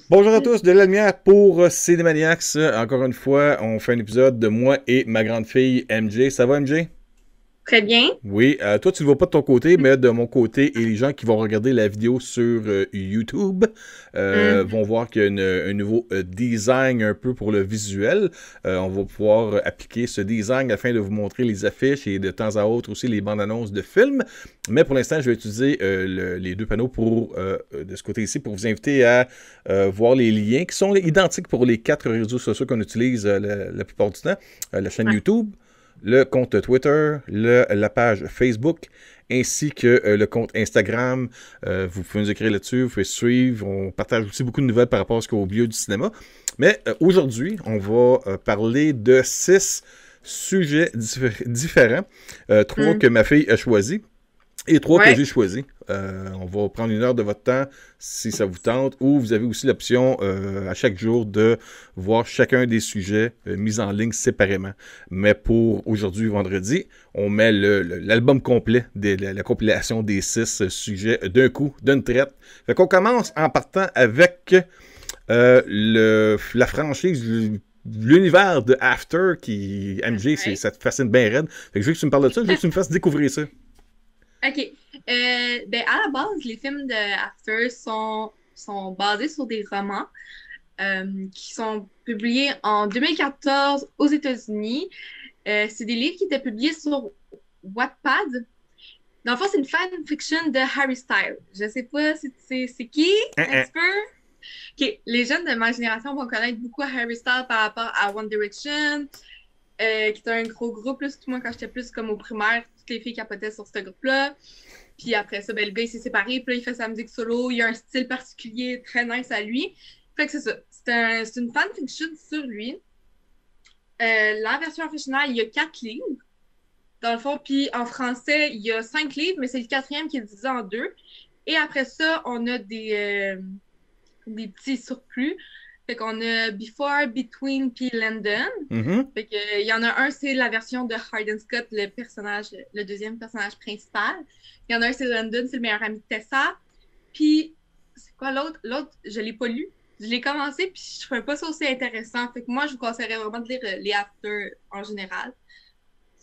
Bonjour à tous, de la lumière pour Cinémaniacs. Encore une fois, on fait un épisode de moi et ma grande fille MJ. Ça va MJ? Très bien. Oui, toi tu ne le vois pas de ton côté, mais de mon côté, et les gens qui vont regarder la vidéo sur YouTube Hum. vont voir qu'il y a un nouveau design un peu pour le visuel. On va pouvoir appliquer ce design afin de vous montrer les affiches et de temps à autre aussi les bandes annonces de films. Mais pour l'instant, je vais utiliser les deux panneaux de ce côté ici pour vous inviter à voir les liens qui sont identiques pour les 4 réseaux sociaux qu'on utilise la plupart du temps. La chaîne Ouais. YouTube, le compte Twitter, la page Facebook, ainsi que le compte Instagram. Vous pouvez nous écrire là-dessus, vous pouvez suivre. On partage aussi beaucoup de nouvelles par rapport à ce qu'au milieu du cinéma. Mais aujourd'hui, on va parler de 6 sujets différents. 3 Hum. que ma fille a choisis et 3 que Ouais. j'ai choisis. On va prendre 1 heure de votre temps si ça vous tente, ou vous avez aussi l'option à chaque jour de voir chacun des sujets mis en ligne séparément. Mais pour aujourd'hui, vendredi, on met l'album complet, la compilation des 6 sujets d'un coup, d'une traite. Fait qu'on commence en partant avec la franchise, l'univers de After qui, MJ, Ouais. ça te fascine bien raide. Fait que je veux que tu me parles de ça, je veux que tu me fasses découvrir ça. OK. Ben, à la base, les films de After sont basés sur des romans qui sont publiés en 2014 aux États-Unis. C'est des livres qui étaient publiés sur Wattpad. Dans le fond, c'est une fanfiction de Harry Styles. Je sais pas si tu sais c'est qui, Hein, un hein. petit peu. OK. Les jeunes de ma génération vont connaître beaucoup Harry Styles par rapport à One Direction, qui était un gros groupe, là, surtout moi quand j'étais plus comme au primaire, toutes les filles capotaient sur ce groupe-là. Puis après ça, ben, le gars il s'est séparé, puis là il fait sa musique solo, il a un style particulier très nice à lui. Fait que c'est ça. C'est une fanfiction sur lui. La version originale, il y a 4 livres, dans le fond, puis en français, il y a 5 livres, mais c'est le quatrième qui est divisé en deux. Et après ça, on a des petits surplus. Fait qu'on a Before, Between, puis Landon. Mhm. Fait que, il y en a un, c'est la version de Hayden Scott, le deuxième personnage principal. Il y en a un, c'est Landon, c'est le meilleur ami de Tessa. Puis, c'est quoi l'autre? L'autre, je l'ai pas lu. Je l'ai commencé, puis je trouvais pas ça aussi intéressant. Fait que moi, je vous conseillerais vraiment de lire les After en général.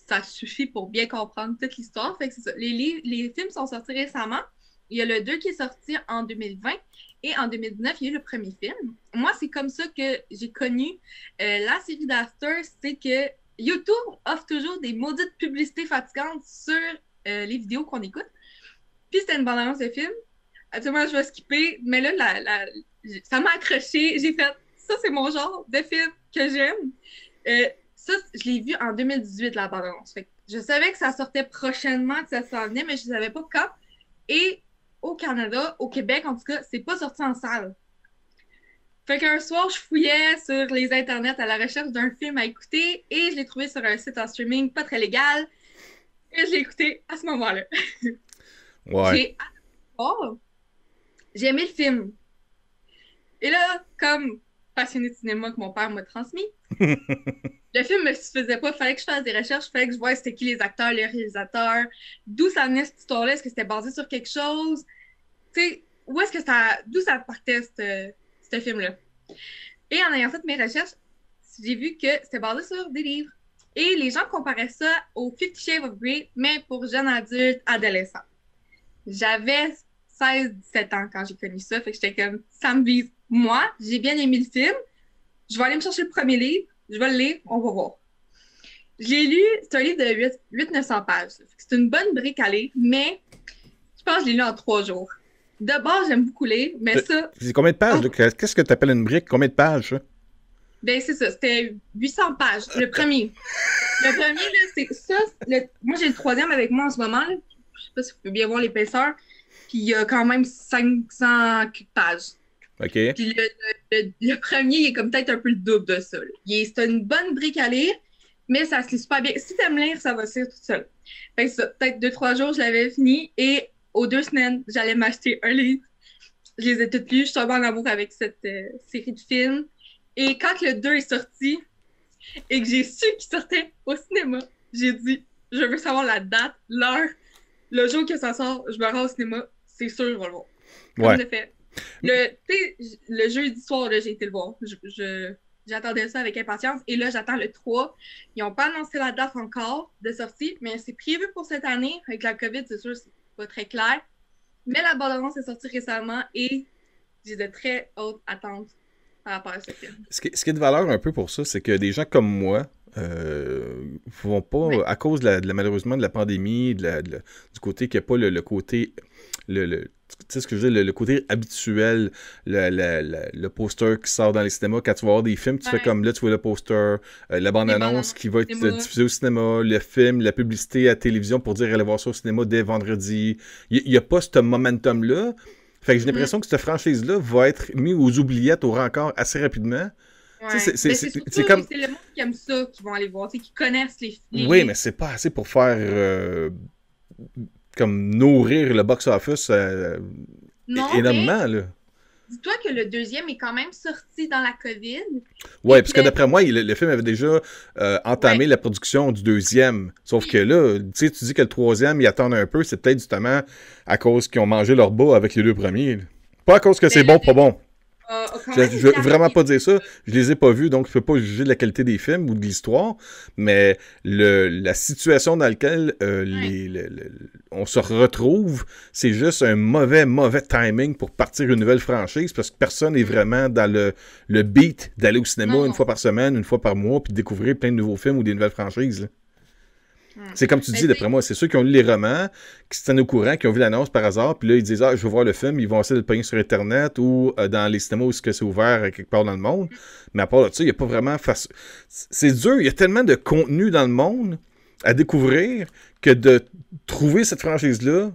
Ça suffit pour bien comprendre toute l'histoire. Fait que c'est ça. Les films sont sortis récemment. Il y a le 2 qui est sorti en 2020 et en 2019, il y a eu le premier film. Moi, c'est comme ça que j'ai connu la série d'After. C'est que YouTube offre toujours des maudites publicités fatigantes sur les vidéos qu'on écoute. Puis c'était une bande-annonce de film. Actuellement, je vais skipper, mais là, ça m'a accroché. J'ai fait, ça, c'est mon genre de film que j'aime. Ça, je l'ai vu en 2018, la bande-annonce. Fait que je savais que ça sortait prochainement, que ça s'en venait, mais je ne savais pas quand. Et au Canada, au Québec, en tout cas, c'est pas sorti en salle. Fait qu'un soir, je fouillais sur les internets à la recherche d'un film à écouter et je l'ai trouvé sur un site en streaming pas très légal et je l'ai écouté à ce moment-là. Ouais. J'ai oh, j'ai aimé le film. Et là, comme passionné de cinéma que mon père m'a transmis, le film me suffisait pas. Il fallait que je fasse des recherches, il fallait que je voie c'était qui les acteurs, les réalisateurs, d'où ça venait cette histoire-là, est-ce que c'était basé sur quelque chose, tu sais, où est-ce que d'où ça partait ce film-là. Et en ayant fait mes recherches, j'ai vu que c'était basé sur des livres. Et les gens comparaient ça au Fifty Shades of Grey, mais pour jeunes adultes, adolescents. J'avais 16-17 ans quand j'ai connu ça, fait que j'étais comme, ça me vise. Moi, j'ai bien aimé le film, je vais aller me chercher le premier livre, je vais le lire, on va voir. Je l'ai lu, c'est un livre de 800-900 pages. C'est une bonne brique à lire, mais je pense que je l'ai lu en 3 jours. De base, j'aime beaucoup lire, mais ça, C'est combien de pages? oh, Là? Qu'est-ce que tu appelles une brique? Combien de pages, ça? ben c'est ça, c'était 800 pages, le premier. Le premier, là, c'est ça. Moi, j'ai le troisième avec moi en ce moment. Là. Je sais pas si vous pouvez bien voir l'épaisseur. Puis il y a quand même 500 pages. OK. Puis le premier, il est comme peut-être un peu le double de ça. C'est une bonne brique à lire, mais ça se lit super bien. Si t'aimes lire, ça va se lire tout seul. Fait que ça, peut-être 2-3 jours, je l'avais fini et aux 2 semaines, j'allais m'acheter un livre. Je les ai toutes lues. Je suis tombée en amour avec cette série de films. Et quand le 2 est sorti et que j'ai su qu'il sortait au cinéma, j'ai dit, je veux savoir la date, l'heure, le jour que ça sort, je me rends au cinéma, c'est sûr, je vais le voir. Comme Ouais. de fait. Tu sais, le jeudi soir, là, j'ai été le voir. J'attendais ça avec impatience. Et là, j'attends le 3. Ils n'ont pas annoncé la date encore de sortie, mais c'est prévu pour cette année. Avec la COVID, c'est sûr, c'est pas très clair. Mais la bande-annonce est sortie récemment et j'ai de très hautes attentes par rapport à ce film. Ce qui est de valeur un peu pour ça, c'est que des gens comme moi vont pas, Ouais. à cause malheureusement de la pandémie, du côté qu'il n'y a pas le côté, tu sais ce que je veux dire, le côté habituel, le poster qui sort dans les cinémas. Quand tu vas voir des films, tu fais comme là, tu vois le poster, la bande-annonce qui va être diffusée au cinéma, le film, la publicité à la télévision pour dire allez voir ça au cinéma dès vendredi. Il n'y a pas ce momentum-là. Fait que j'ai l'impression que cette franchise-là va être mise aux oubliettes, au rencard assez rapidement. Ouais. C'est comme... le monde qui aime ça qui vont aller voir, qui connaissent les Oui, mais c'est pas assez pour faire comme nourrir le box-office énormément, là. Dis-toi que le deuxième est quand même sorti dans la COVID. Ouais, parce que d'après moi, le film avait déjà entamé la production du deuxième. Sauf que là, tu dis que le troisième, ils attendent un peu. C'est peut-être justement à cause qu'ils ont mangé leur bas avec les deux premiers. Là. Pas à cause que c'est bon, pas bon. Je veux vraiment pas dire ça. Je les ai pas vus, donc je peux pas juger de la qualité des films ou de l'histoire. Mais la situation dans laquelle on se retrouve, c'est juste un mauvais timing pour partir une nouvelle franchise parce que personne n'est vraiment dans le beat d'aller au cinéma une fois par semaine, une fois par mois, puis de découvrir plein de nouveaux films ou des nouvelles franchises. Là. C'est comme tu dis, d'après moi, c'est ceux qui ont lu les romans, qui se tiennent au courant, qui ont vu l'annonce par hasard, puis là, ils disent « Ah, je veux voir le film », ils vont essayer de le pogner sur Internet ou dans les cinémas où c'est ouvert quelque part dans le monde. Mais à part de ça, il n'y a pas vraiment... C'est dur, il y a tellement de contenu dans le monde à découvrir que de trouver cette franchise-là,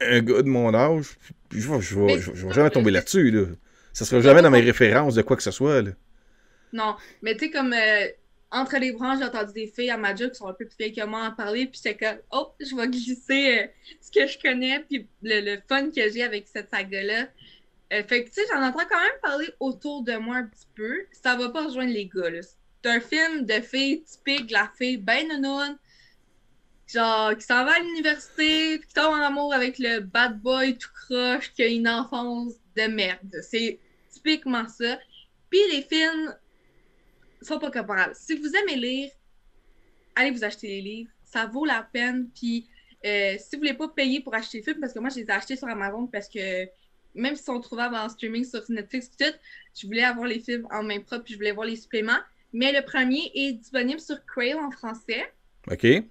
un gars de mon âge, je vais jamais tomber là-dessus. Là. Ça sera jamais dans mes références de quoi que ce soit. Là. Non, mais tu sais, comme... entre les branches, j'ai entendu des filles à ma job qui sont un peu plus vieilles que moi en parler, puis j'étais comme, oh, je vais glisser ce que je connais, puis le fun que j'ai avec cette saga-là. Fait que, tu sais, j'en entends quand même parler autour de moi un petit peu. Ça va pas rejoindre les gars, là. C'est un film de filles typique, la fille ben nounoune, genre, qui s'en va à l'université, puis qui tombe en amour avec le bad boy tout croche, qui a une enfance de merde. C'est typiquement ça. Puis les films sont pas comparables. Si vous aimez lire, allez vous acheter les livres. Ça vaut la peine. Puis, si vous voulez pas payer pour acheter les films, parce que moi, je les ai achetés sur Amazon parce que même s'ils sont trouvables en streaming sur Netflix et tout, je voulais avoir les films en main propre puis je voulais voir les suppléments. Mais le premier est disponible sur Crave en français. OK. Puis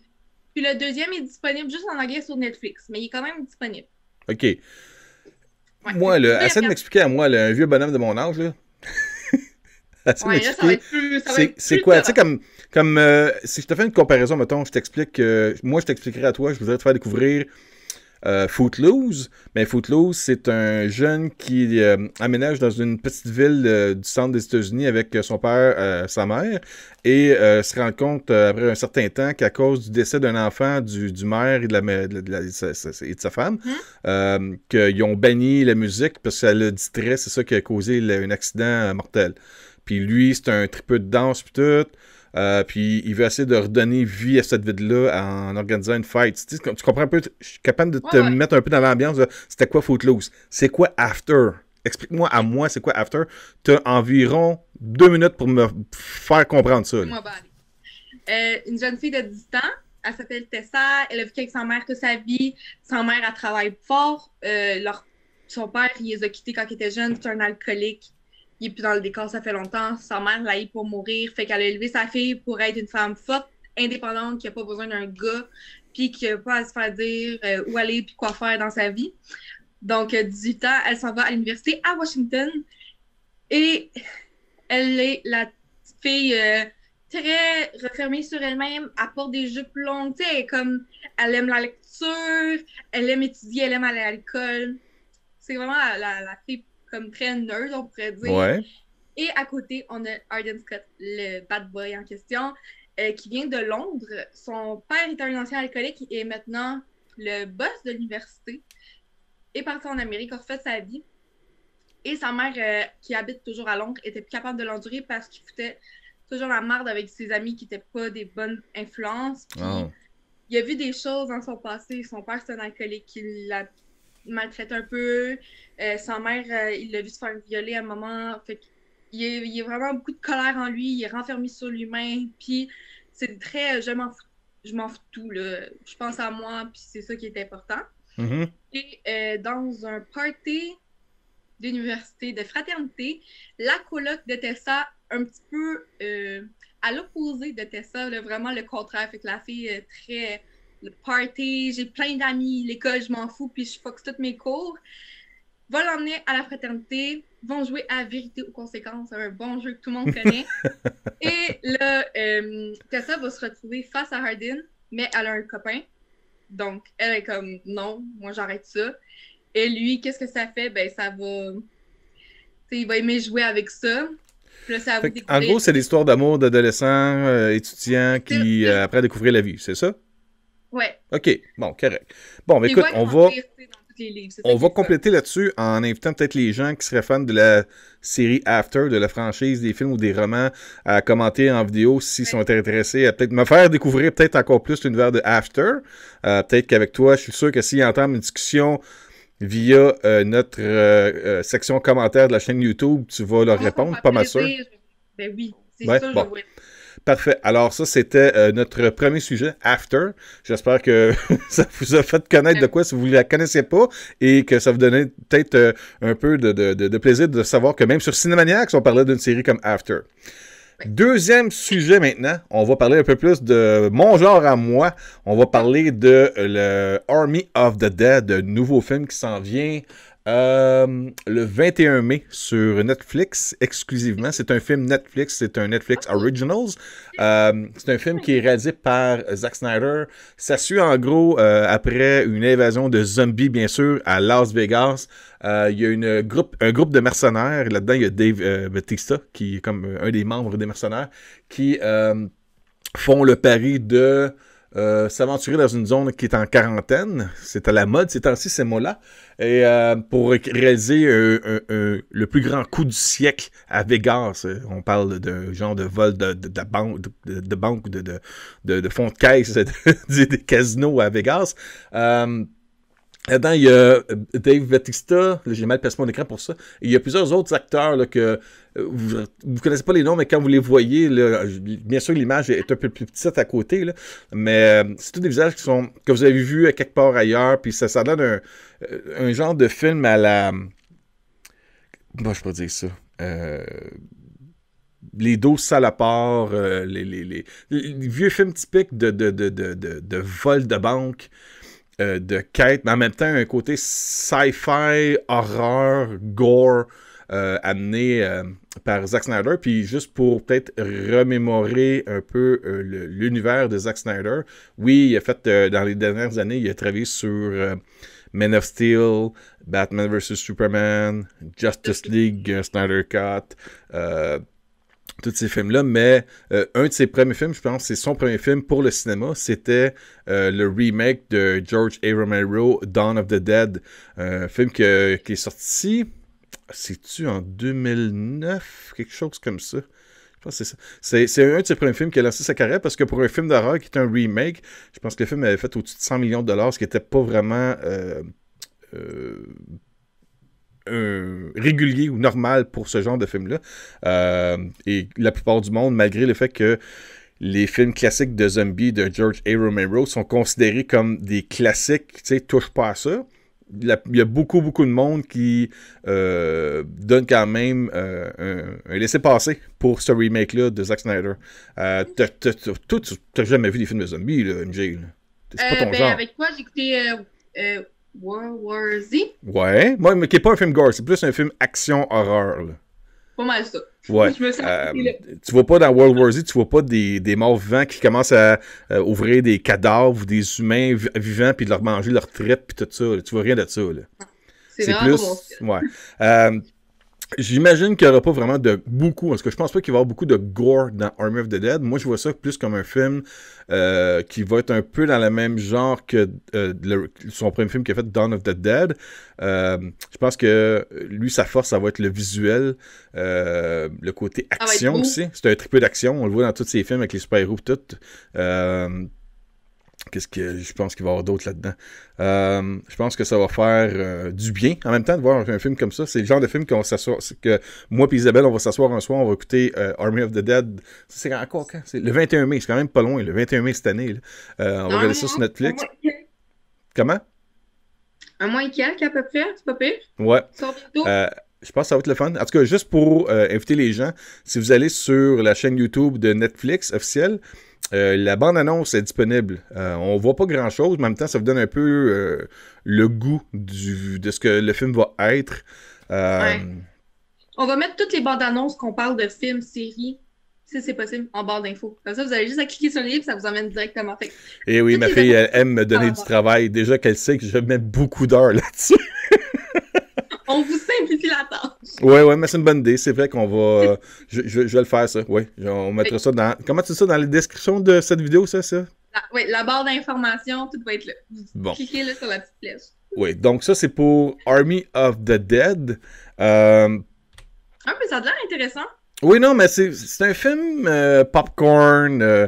le deuxième est disponible juste en anglais sur Netflix, mais il est quand même disponible. OK. Ouais, moi, essaie de m'expliquer à moi, un vieux bonhomme de mon âge, là. Ouais, là, ça va être plus. C'est quoi? Tu sais, comme si je te fais une comparaison, mettons, je t'explique, moi, je t'expliquerai à toi, je voudrais te faire découvrir Footloose. Mais Footloose, c'est un jeune qui aménage dans une petite ville du centre des États-Unis avec son père, sa mère, et se rend compte après un certain temps qu'à cause du décès d'un enfant du maire et de sa femme, qu'ils ont banni la musique parce que ça le distrait, c'est ça qui a causé un accident mortel. Puis lui, c'est un tripeux de danse puis tout. Puis il veut essayer de redonner vie à cette ville-là en organisant une fête. Tu comprends un peu? Je suis capable de te mettre un peu dans l'ambiance. C'était quoi Footloose? C'est quoi After? Explique-moi à moi, c'est quoi After? Tu as environ 2 minutes pour me faire comprendre ça. Une jeune fille de 18 ans, elle s'appelle Tessa. Elle a vécu avec sa mère toute sa vie. Sa mère, elle travaille fort. Son père, il les a quittés quand il était jeune. C'est un alcoolique. Il est plus dans le décor, ça fait longtemps. Sa mère l'a eu pour mourir. Fait qu'elle a élevé sa fille pour être une femme forte, indépendante, qui n'a pas besoin d'un gars, puis qui n'a pas à se faire dire où aller puis quoi faire dans sa vie. Donc, 18 ans, elle s'en va à l'université à Washington. Et elle est la petite fille très refermée sur elle-même. Elle porte des jupes longues. Tu sais, elle aime la lecture, elle aime étudier, elle aime aller à l'école. C'est vraiment la fille comme très nerd, on pourrait dire. Ouais. Et à côté, on a Arden Scott, le bad boy en question, qui vient de Londres. Son père est un ancien alcoolique et est maintenant le boss de l'université. Est parti en Amérique, a refait sa vie. Et sa mère, qui habite toujours à Londres, était plus capable de l'endurer parce qu'il foutait toujours la marde avec ses amis qui n'étaient pas des bonnes influences. Puis, il a vu des choses dans son passé. Son père, c'est un alcoolique qui l'a maltraité un peu. Sa mère, il l'a vu se faire violer à un moment. Fait il a vraiment beaucoup de colère en lui. Il est renfermé sur lui-même. Puis c'est très je m'en fous tout. Là. Je pense à moi, puis c'est ça qui est important. Mhm. Et dans un party d'université, de fraternité, la coloc de Tessa, un petit peu à l'opposé de Tessa, là, vraiment le contraire. Fait que la fille est très le party, j'ai plein d'amis, l'école, je m'en fous, puis je foxe tous mes cours. Va l'emmener à la fraternité, vont jouer à Vérité aux conséquences, un bon jeu que tout le monde connaît. Et là, Tessa va se retrouver face à Hardin, mais elle a un copain. Donc, elle est comme, non, moi j'arrête ça. Et lui, qu'est-ce que ça fait? Ben, ça va. T'sais, il va aimer jouer avec ça. Puis là, ça va En gros, c'est l'histoire d'amour d'adolescents, étudiants qui après découvrir la vie, c'est ça? Ouais. OK, bon, correct. Bon, mais écoute, on va livres, compléter là-dessus en invitant peut-être les gens qui seraient fans de la série After, de la franchise, des films ou des romans, à commenter en vidéo s'ils sont intéressés, à peut-être me faire découvrir peut-être encore plus l'univers de After. Peut-être qu'avec toi, je suis sûr que s'ils entament une discussion via notre section commentaires de la chaîne YouTube, tu vas leur répondre, pas mal sûr. Ben oui, c'est ouais, ça, bon. je vois. Parfait. Alors ça, c'était notre premier sujet, After. J'espère que ça vous a fait connaître de quoi si vous ne la connaissiez pas et que ça vous donnait peut-être un peu de plaisir de savoir que même sur Cinémaniacs, on parlait d'une série comme After. Deuxième sujet maintenant, on va parler un peu plus de mon genre à moi. On va parler de le Army of the Dead, un nouveau film qui s'en vient le 21 mai sur Netflix exclusivement. C'est un film Netflix, c'est un Netflix Originals. C'est un film qui est réalisé par Zack Snyder. Ça suit en gros après une invasion de zombies, bien sûr, à Las Vegas. Il y a un groupe de mercenaires. Là-dedans, il y a Dave Bautista, qui est comme un des membres des mercenaires, qui font le pari de s'aventurer dans une zone qui est en quarantaine. C'est à la mode ces temps-ci, ces mots-là. Et pour réaliser le plus grand coup du siècle à Vegas. On parle d'un genre de vol de banque, de fonds de caisse, des casinos à Vegas. Là-dedans, il y a Dave Bautista, j'ai mal placé mon écran pour ça, et il y a plusieurs autres acteurs là, que vous ne connaissez pas les noms, mais quand vous les voyez, là, bien sûr, l'image est un peu plus petite à côté, là, mais c'est tous des visages que vous avez vus à quelque part ailleurs, puis ça donne un genre de film à la... Bon, je peux pas dire ça. Les 12 salopards, les vieux films typiques de vol de banque, de quête, mais en même temps un côté sci-fi, horreur, gore amené par Zack Snyder. Puis juste pour peut-être remémorer un peu l'univers de Zack Snyder, oui, il a fait dans les dernières années, il a travaillé sur Man of Steel, Batman vs Superman, Justice League, Snyder Cut, tous ces films-là, mais un de ses premiers films, je pense, c'est son premier film pour le cinéma, c'était le remake de George A. Romero, Dawn of the Dead, un film qui est sorti, c'est-tu en 2009, quelque chose comme ça? Je pense que c'est ça. C'est un de ses premiers films qui a lancé sa carrière, parce que pour un film d'horreur qui est un remake, je pense que le film avait fait au-dessus de 100 millions de dollars, ce qui n'était pas vraiment... régulier ou normal pour ce genre de film-là. Et la plupart du monde, malgré le fait que les films classiques de zombies de George A. Romero sont considérés comme des classiques, tu sais, touche pas à ça. Il y a beaucoup de monde qui donne quand même un laissez-passer pour ce remake-là de Zack Snyder. Toi, tu n'as jamais vu des films de zombies, là, MJ? Là. C'est pas ton genre. Avec toi, j'ai écouté World War Z. Ouais, moi, mais qui n'est pas un film gore, c'est plus un film action-horreur. Pas mal ça. Ouais. Je me sens tu vois pas dans World War Z, tu vois pas des morts vivants qui commencent à ouvrir des cadavres ou des humains vivants puis de leur manger leur tripes puis tout ça. Là. Tu vois rien de ça. Là. C'est plus. Ouais. J'imagine qu'il n'y aura pas vraiment de beaucoup, parce que je pense pas qu'il va y avoir beaucoup de gore dans Army of the Dead. Moi, je vois ça plus comme un film qui va être un peu dans le même genre que son premier film qu'il a fait, Dawn of the Dead. Je pense que lui, sa force, ça va être le visuel, le côté action aussi. C'est un triple d'action, on le voit dans tous ses films avec les super-héros et tout. Qu'est-ce que je pense qu'il va y avoir d'autre là-dedans? Je pense que ça va faire du bien en même temps de voir un film comme ça. C'est le genre de film qu'on s'assoit, que moi et Isabelle, on va s'asseoir un soir, on va écouter Army of the Dead. C'est encore quand? C'est le 21 mai, c'est quand même pas loin, le 21 mai cette année. Là. On va regarder ça sur Netflix. Comment? Un mois et quelques à peu près, c'est pas pire. Ouais. Ça va bientôt. Je pense que ça va être le fun. En tout cas, juste pour inviter les gens, si vous allez sur la chaîne YouTube de Netflix officielle, la bande-annonce est disponible. On voit pas grand-chose, mais en même temps, ça vous donne un peu le goût de ce que le film va être. Ouais. On va mettre toutes les bandes-annonces qu'on parle de films, séries, si c'est possible, en barre d'infos. Comme ça, vous avez juste à cliquer sur le livre, ça vous emmène directement. Fait. Et oui, ma fille, elle aime me donner du travail. Déjà qu'elle sait que je mets beaucoup d'heures là-dessus. On vous simplifie la tâche. Ouais, mais c'est une bonne idée. C'est vrai qu'on va... je vais le faire, ça. Oui, on mettra ça dans... Comment tu dis ça? Dans la description de cette vidéo, ça? Oui, la barre d'informations, tout va être là. Bon. Cliquez là sur la petite flèche. Oui, donc ça, c'est pour Army of the Dead. Ah, mais ça a l'air intéressant. Oui, non, mais c'est un film popcorn,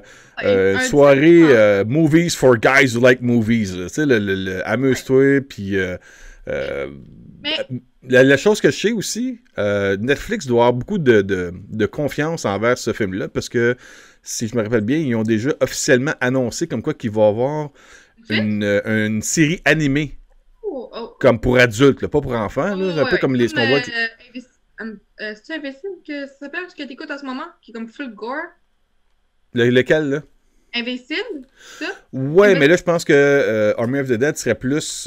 soirée movies for guys who like movies. Tu sais, amuse-toi, puis... Mais... La chose que je sais aussi, Netflix doit avoir beaucoup de confiance envers ce film-là, parce que, si je me rappelle bien, ils ont déjà officiellement annoncé comme quoi qu'il va y avoir une série animée, comme pour adultes, là, pas pour enfants, là, un peu comme ce qu'on voit... c'est-tu Invincible que ça s'appelle, ce que t'écoutes en ce moment, qui est comme full gore? Lequel, là? Invincible, ça? Ouais, mais là, je pense que Army of the Dead serait plus...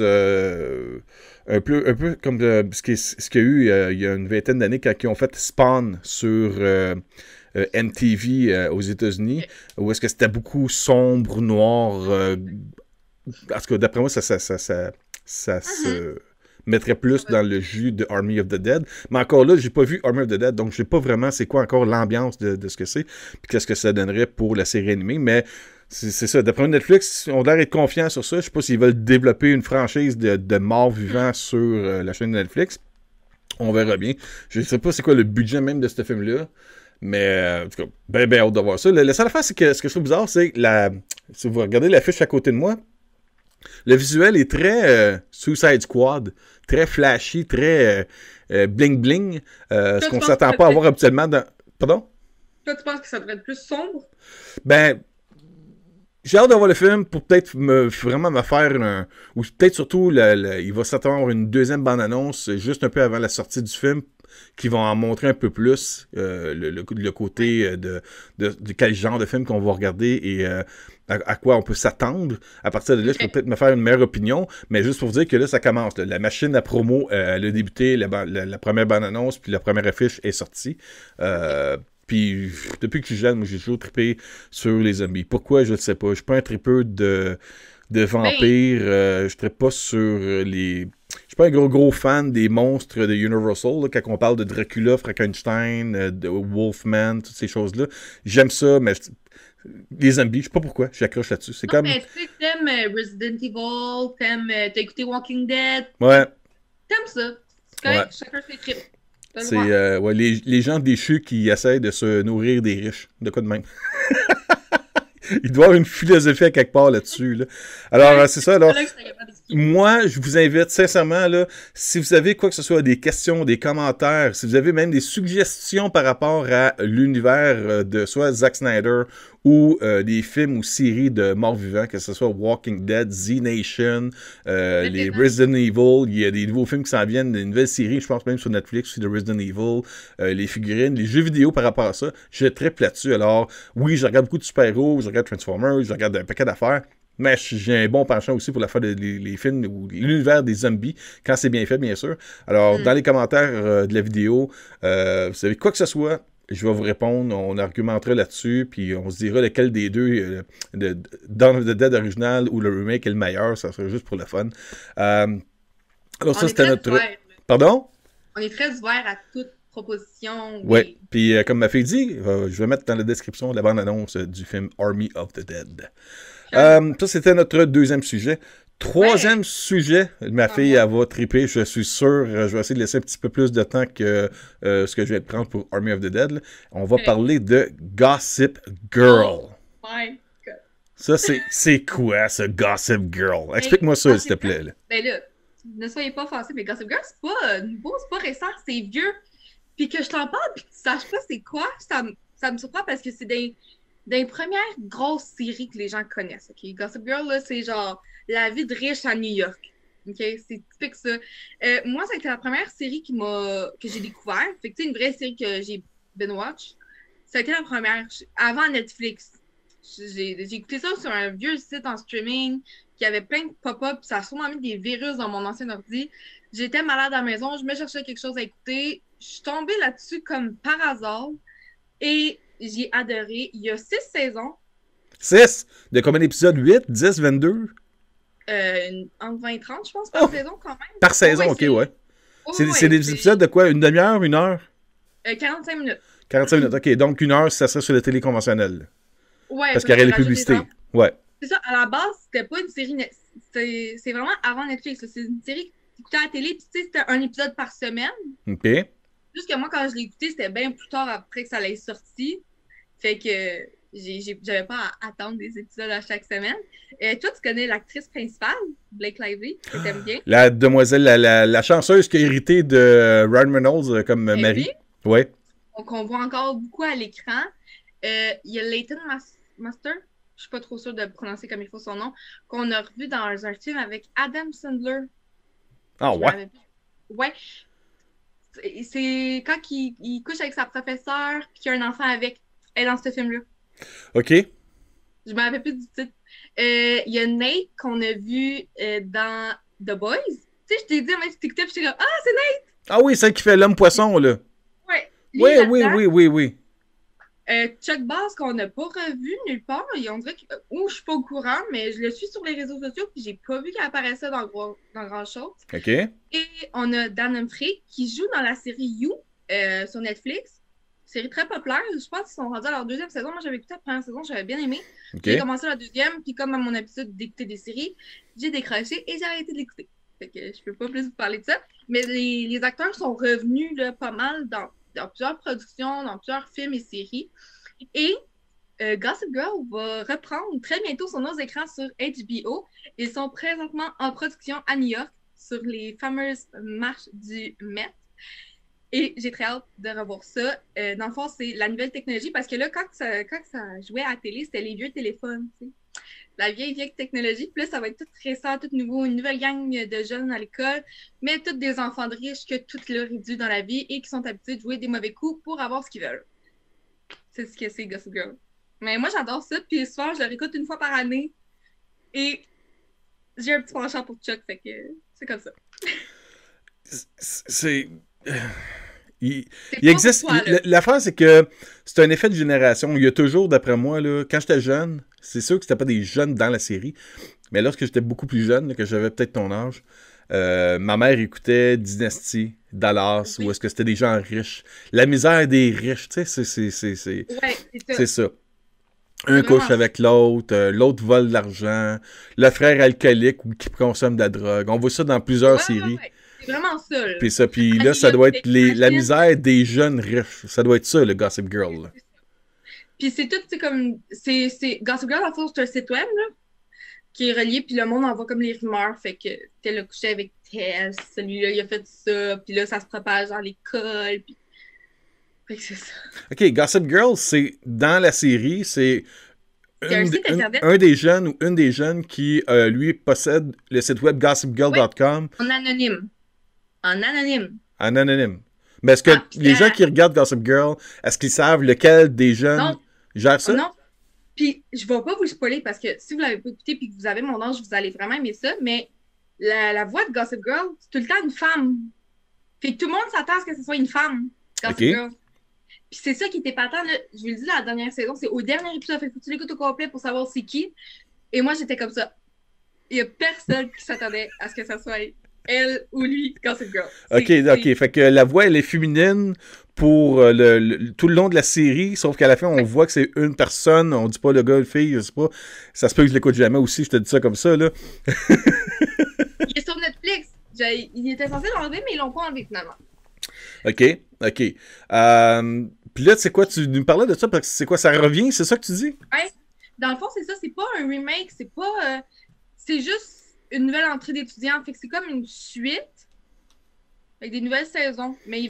un peu comme ce qu'il y a eu il y a une vingtaine d'années quand ils ont fait Spawn sur MTV aux États-Unis, où est-ce que c'était beaucoup sombre, noir. En tout cas, d'après moi, ça se mettrait plus dans le jus de Army of the Dead. Mais encore là, j'ai pas vu Army of the Dead, donc je sais pas vraiment c'est quoi encore l'ambiance de ce que c'est, puis qu'est-ce que ça donnerait pour la série animée, mais c'est ça. D'après Netflix, on a l'air d'être confiants sur ça. Je sais pas s'ils veulent développer une franchise de morts-vivants sur la chaîne de Netflix. On verra bien. Je sais pas c'est quoi le budget même de ce film-là. Mais, en tout cas, ben hâte de voir ça. La seule affaire, c'est que ce que je trouve bizarre, c'est si vous regardez l'affiche à côté de moi, le visuel est très Suicide Squad, très flashy, très bling-bling. Ce qu'on s'attend pas à voir habituellement dans... Pardon? Toi, tu penses que ça devrait être plus sombre? Ben... J'ai hâte de voir le film pour peut-être vraiment me faire un... Ou peut-être surtout, il va s'attendre une deuxième bande-annonce juste un peu avant la sortie du film qui va en montrer un peu plus le côté de quel genre de film qu'on va regarder et à quoi on peut s'attendre. À partir de là, je peux peut-être me faire une meilleure opinion, mais juste pour vous dire que là, ça commence. Là. La machine à promo, elle a débuté, la première bande-annonce, puis la première affiche est sortie. Puis, depuis que je suis jeune, moi, j'ai toujours trippé sur les zombies. Pourquoi, je ne sais pas. Je suis pas un tripeux de vampires. Je trippe pas sur les... Je suis pas un gros fan des monstres de Universal. Là, quand on parle de Dracula, Frankenstein, de Wolfman, toutes ces choses-là. J'aime ça, mais les zombies, je sais pas pourquoi. J'accroche là-dessus. C'est comme... Mais tu sais, t'aimes Resident Evil, t'as écouté Walking Dead. Ouais. T'aimes ça. C'est correct, chacun ses trips. C'est les gens déchus qui essayent de se nourrir des riches. De quoi de même? Il doit y avoir une philosophie à quelque part là-dessus. Là. Alors, c'est ça. Alors, moi, je vous invite sincèrement, là, si vous avez quoi que ce soit, des questions, des commentaires, si vous avez même des suggestions par rapport à l'univers de soit Zack Snyder ou des films ou séries de morts-vivants, que ce soit Walking Dead, Z-Nation, les Resident Evil, il y a des nouveaux films qui s'en viennent, des nouvelles séries, je pense même sur Netflix aussi de Resident Evil, les figurines, les jeux vidéo par rapport à ça, je trippe là-dessus. Alors, oui, je regarde beaucoup de super-héros, je regarde Transformers, je regarde un paquet d'affaires, mais j'ai un bon penchant aussi pour l'affaire les films ou l'univers des zombies, quand c'est bien fait, bien sûr. Alors, dans les commentaires de la vidéo, vous savez, quoi que ce soit, je vais vous répondre, on argumentera là-dessus, puis on se dira lequel des deux, Dawn of the Dead original ou le remake est le meilleur, ça serait juste pour le fun. Alors ça, c'était notre... Pardon? On est très ouvert à toute proposition. Oui, puis comme ma fille dit, je vais mettre dans la description la bande-annonce du film Army of the Dead. Ça, c'était notre deuxième sujet. Troisième sujet, ma fille, elle va triper, je suis sûr. Je vais essayer de laisser un petit peu plus de temps que ce que je vais prendre pour Army of the Dead. Là. On va parler de Gossip Girl. Oh my God. Ça, c'est quoi, ce Gossip Girl? Explique-moi ça, s'il te plaît. Là. Ben là, ne soyez pas offensés, mais Gossip Girl, c'est pas nouveau, c'est pas récent, c'est vieux. Puis que je t'en parle, puis que tu saches pas c'est quoi, ça me surprend parce que c'est des premières grosses séries que les gens connaissent. OK? Gossip Girl, là, c'est genre la vie de riche à New York. OK? C'est typique ça. Moi, ça a été la première série que j'ai découvert. Fait que, tu sais, une vraie série que j'ai binge-watch. Ça a été la première avant Netflix. J'ai écouté ça sur un vieux site en streaming qui avait plein de pop-up. Ça a sûrement mis des virus dans mon ancien ordi. J'étais malade à la maison. Je me cherchais quelque chose à écouter. Je suis tombée là-dessus comme par hasard. Et j'ai adoré. Il y a 6 saisons. 6? De combien d'épisodes? 8, 10, 22? Entre 20 et 30, je pense, par saison quand même. Par saison, ok, ouais. C'est des épisodes de quoi? Une demi-heure, 1 heure? 45 minutes. 45 minutes, ok. Donc 1 heure, ça serait sur la télé conventionnelle. Ouais. Parce qu'il y aurait les publicités. Ouais. C'est ça, à la base, c'était pas une série. C'est vraiment avant Netflix. C'est une série que tu écoutais à la télé, puis tu sais, c'était un épisode par semaine. Ok. Juste que moi, quand je l'ai écouté, c'était bien plus tard après que ça l'ait sorti. Fait que j'avais pas à attendre des épisodes à chaque semaine. Toi, tu connais l'actrice principale, Blake Lively, que t'aimes bien. La demoiselle, la chanceuse qui a hérité de Ryan Reynolds comme mari. Oui. Donc, on voit encore beaucoup à l'écran. Il y a Leighton Master, je suis pas trop sûre de prononcer comme il faut son nom, qu'on a revu dans un film avec Adam Sandler. Ah ouais? Ouais. C'est quand il couche avec sa professeure puis qu'il y a un enfant avec. Elle est dans ce film-là. OK. Je me rappelle plus du titre. Il y a Nate qu'on a vu dans The Boys. Tu sais, je t'ai dit, mais tu t'écoutais puis j'étais comme, ah, c'est Nate! Ah oui, celle qui fait l'homme poisson, là. Ouais. Oui. Chuck Bass qu'on n'a pas revu nulle part. On dirait que je suis pas au courant, mais je le suis sur les réseaux sociaux puis j'ai pas vu qu'il apparaissait dans grand chose. OK. Et on a Dan Humphrey qui joue dans la série You sur Netflix. Série très populaire. Je pense qu'ils sont rendus à leur 2e saison. Moi, j'avais écouté la première saison, j'avais bien aimé. Okay. J'ai commencé la 2e, puis comme à mon habitude d'écouter des séries, j'ai décroché et j'ai arrêté de l'écouter. Fait que je peux pas plus vous parler de ça. Mais les acteurs sont revenus là, pas mal dans plusieurs productions, dans plusieurs films et séries. Et Gossip Girl va reprendre très bientôt sur nos écrans sur HBO. Ils sont présentement en production à New York sur les fameuses marches du Met. Et j'ai très hâte de revoir ça. Dans le fond, c'est la nouvelle technologie parce que là, quand ça jouait à la télé, c'était les vieux téléphones, tu sais. La vieille technologie. Puis là, ça va être tout récent, tout nouveau, une nouvelle gang de jeunes à l'école, mais tous des enfants de riches que tout leur est dû dans la vie et qui sont habitués de jouer des mauvais coups pour avoir ce qu'ils veulent. C'est ce que c'est Gossip Girl. Mais moi, j'adore ça. Puis souvent, je le réécoute une fois par année. Et j'ai un petit penchant pour Chuck, fait que c'est comme ça. C'est... Il existe. L'affaire, c'est que c'est un effet de génération. Il y a toujours, d'après moi, là, quand j'étais jeune, c'est sûr que c'était pas des jeunes dans la série, mais lorsque j'étais beaucoup plus jeune, là, que j'avais peut-être ton âge, ma mère écoutait Dynasty, Dallas, où est-ce que c'était des gens riches. La misère des riches, tu sais, c'est ça. Un couche avec l'autre, l'autre vole de l'argent, le frère alcoolique ou qui consomme de la drogue. On voit ça dans plusieurs séries. C'est vraiment ça. Là. Puis là, ça doit être la misère des jeunes riches. Ça doit être ça, le Gossip Girl. Là. Puis c'est tout, c'est comme... Gossip Girl, en fait, c'est un site web, là, qui est relié, puis le monde envoie comme les rumeurs. Fait que tel a couché avec tel, celui-là, il a fait ça, puis là, ça se propage dans l'école, puis... Fait que c'est ça. OK, Gossip Girl, c'est... Dans la série, c'est... Un des jeunes ou une des jeunes qui, lui, possède le site web gossipgirl.com. En anonyme. En anonyme. Mais est-ce que les gens qui regardent Gossip Girl, est-ce qu'ils savent lequel des jeunes gère ça? Non. Puis, je vais pas vous le spoiler parce que si vous l'avez pas écouté et que vous avez mon âge, vous allez vraiment aimer ça. Mais la voix de Gossip Girl, c'est tout le temps une femme. Fait que tout le monde s'attend à ce que ce soit une femme. Gossip Girl. Puis c'est ça qui était patent, là. Je vous le dis, la dernière saison, c'est au dernier épisode. Fait que tu l'écoutes au complet pour savoir c'est qui. Et moi, j'étais comme ça. Il y a personne qui s'attendait à ce que ça soit elle ou lui, Gossip Girl. OK. Fait que la voix, elle est féminine pour tout le long de la série, sauf qu'à la fin, on voit que c'est une personne. On dit pas le gars, le fille, je sais pas. Ça se peut que je l'écoute jamais aussi, je te dis ça comme ça, là. Il est sur Netflix. Il était censé l'enlever, mais ils l'ont pas enlevé, finalement. OK. Puis là, c'est quoi, tu nous parlais de ça, parce que c'est quoi, ça revient, c'est ça que tu dis? Ouais. Dans le fond, c'est ça, c'est pas un remake, c'est pas. C'est juste une nouvelle entrée d'étudiants. Fait que c'est comme une suite avec des nouvelles saisons. Mais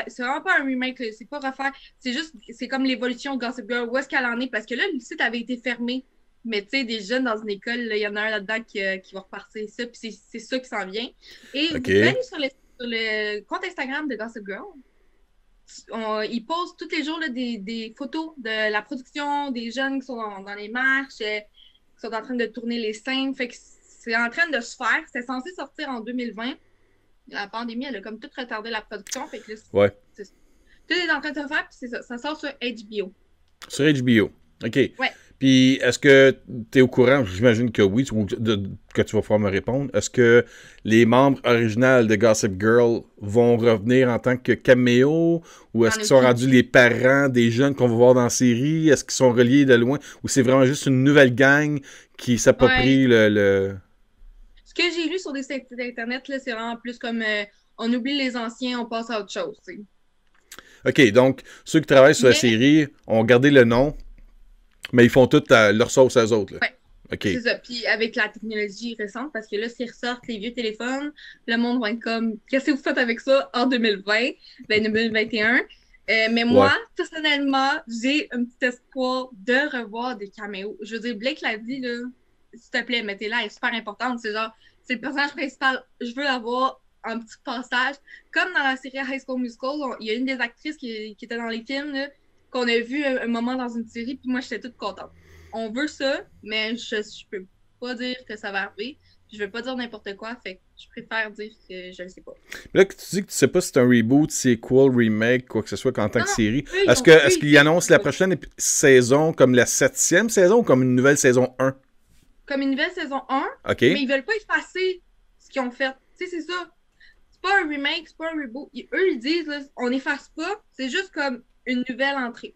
c'est vraiment pas un remake, là, c'est pas refaire. C'est juste, c'est comme l'évolution de Gossip Girl. Où est-ce qu'elle en est? Parce que là, le site avait été fermé. Mais tu sais, des jeunes dans une école, il y en a un là-dedans qui va repartir ça, puis c'est ça qui s'en vient. Et vous OK. pouvez aller sur le compte Instagram de Gossip Girl. Ils posent tous les jours là, des photos de la production, des jeunes qui sont dans les marches, qui sont en train de tourner les scènes. Fait que c'est en train de se faire. C'était censé sortir en 2020. La pandémie, elle a comme tout retardé la production. Fait que là, Ouais. tout est en train de se faire, puis c'est ça. Ça sort sur HBO. Sur HBO. OK. Ouais. Puis, est-ce que tu es au courant? J'imagine que oui, ou que tu vas pouvoir me répondre. Est-ce que les membres originaux de Gossip Girl vont revenir en tant que caméo? Ou est-ce qu'ils sont rendus les parents des jeunes qu'on va voir dans la série? Est-ce qu'ils sont reliés de loin? Ou c'est vraiment juste une nouvelle gang qui s'approprie le... Ce que j'ai lu sur des sites internet, là, c'est vraiment plus comme on oublie les anciens, on passe à autre chose. T'sais. OK, donc ceux qui travaillent sur la série ont gardé le nom, mais ils font tout leur sauce à eux autres. Là. Ouais. Okay. C'est ça. Puis avec la technologie récente, parce que là, s'ils ressortent les vieux téléphones, le monde va être comme qu'est-ce que vous faites avec ça en 2020, ben 2021. Mais moi, personnellement, j'ai un petit espoir de revoir des caméos. Je veux dire, Blake Lively, là, s'il te plaît, mettez-la, elle est super importante. C'est genre, c'est le personnage principal. Je veux l'avoir un petit passage. Comme dans la série High School Musical, il y a une des actrices qui était dans les films, là, qu'on a vu un moment dans une série, puis moi, j'étais toute contente. On veut ça, mais je peux pas dire que ça va arriver. Je veux pas dire n'importe quoi, fait que je préfère dire que je le sais pas. Là, que tu dis que tu sais pas si c'est un reboot, sequel, remake, quoi que ce soit en tant que série, eux, est-ce qu'ils annoncent la prochaine saison comme la 7e saison ou comme une nouvelle saison 1? Comme une nouvelle saison 1, okay. Mais ils veulent pas effacer ce qu'ils ont fait. Tu sais, c'est ça. C'est pas un remake, c'est pas un reboot. Eux, ils disent, là, on n'efface pas, c'est juste comme une nouvelle entrée.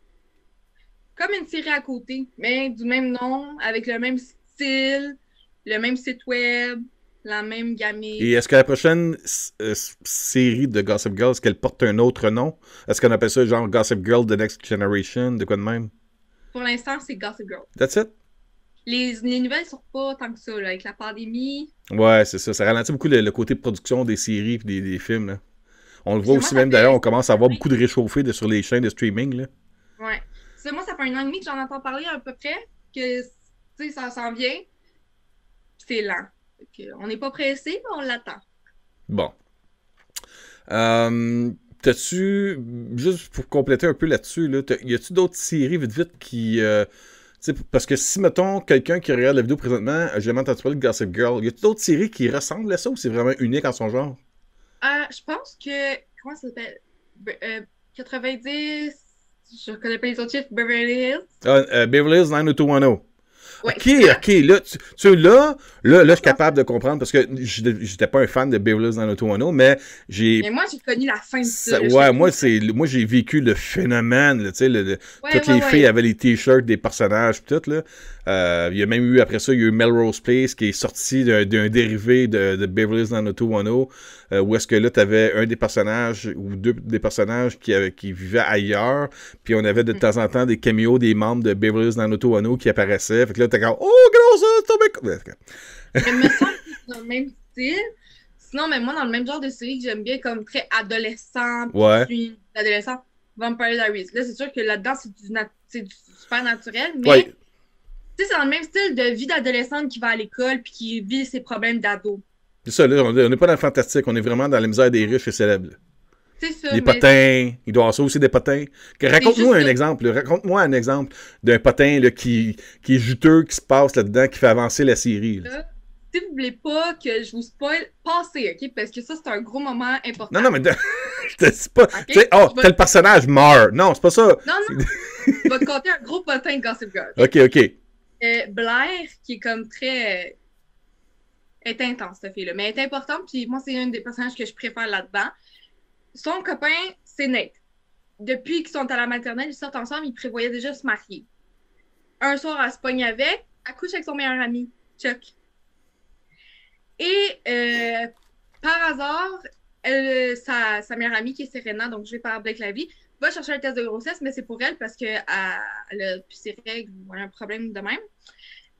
Comme une série à côté, mais du même nom, avec le même style, le même site web, la même gamine. Et est-ce que la prochaine série de Gossip Girl, est-ce qu'elle porte un autre nom? Est-ce qu'on appelle ça genre Gossip Girl The Next Generation, de quoi de même? Pour l'instant, c'est Gossip Girl. That's it? Les nouvelles sortent pas tant que ça, là, avec la pandémie. Ouais, c'est ça. Ça ralentit beaucoup le côté de production des séries et des films. Là. On le voit aussi même, d'ailleurs, on commence à avoir beaucoup de réchauffés sur les chaînes de streaming. Là. Ouais. Moi, ça fait 1 an et demi que j'en entends parler à peu près, que ça s'en vient. C'est lent. On n'est pas pressé, mais on l'attend. Bon. T'as-tu, juste pour compléter un peu là-dessus, là, y a-tu d'autres séries vite qui... parce que si, mettons, quelqu'un qui regarde la vidéo présentement, j'ai jamais entendu parler de Gossip Girl, y a-tu d'autres séries qui ressemblent à ça ou c'est vraiment unique en son genre? Je pense que... Comment ça s'appelle? 90... Je connais pas les autres chiffres. Beverly Hills. Beverly Hills 90210. Ouais, OK. Là, je suis capable de comprendre parce que j'étais pas un fan de Beverly Hills 90210, mais Mais moi, j'ai connu la fin de ça. Moi, j'ai vécu le phénomène. Toutes les filles avaient les t-shirts des personnages pis tout. Là. Il y a même eu, après ça, il y a eu Melrose Place qui est sorti d'un dérivé de Beverly Hills 90210, où est-ce que là, tu avais un des personnages ou deux des personnages qui vivaient ailleurs, puis on avait de temps en temps des caméos des membres de Beverly Hills 90210 qui apparaissaient. Fait que là, t'es comme « Oh, gros, ça, c'est tombé... » Il me semble que c'est dans le même style. Sinon, mais moi, dans le même genre de série que j'aime bien, comme très adolescent, puis adolescent, Vampire Diaries. Là, c'est sûr que là-dedans, c'est du super naturel, mais c'est dans le même style de vie d'adolescente qui va à l'école puis qui vit ses problèmes d'ado. C'est ça, là, on n'est pas dans le fantastique, on est vraiment dans la misère des riches et célèbres. C'est ça. Les potins, il doit y avoir ça aussi des potins. Raconte-moi un exemple. Raconte-moi un exemple d'un potin là, qui est juteux, qui se passe là-dedans, qui fait avancer la série. Là. Si vous voulez pas que je vous spoil, passez, OK? Parce que ça, c'est un gros moment important. Non, mais je te dis pas. Okay? Tu sais, tel personnage meurt. Non, c'est pas ça. Non. Je vais te conter un gros potin de Gossip Girl. OK. Blair, qui est comme très... est intense, cette fille-là. Mais elle est importante, puis moi, c'est un des personnages que je préfère là-dedans. Son copain, c'est Nate. Depuis qu'ils sont à la maternelle, ils sortent ensemble, ils prévoyaient déjà se marier. Un soir, elle se pogne avec, elle couche avec son meilleur ami, Chuck. Et par hasard, sa meilleure amie, qui est Serena, donc jouée par Blake Lively, va chercher un test de grossesse, mais c'est pour elle parce qu'elle a plus ses règles ou elle a un problème de même.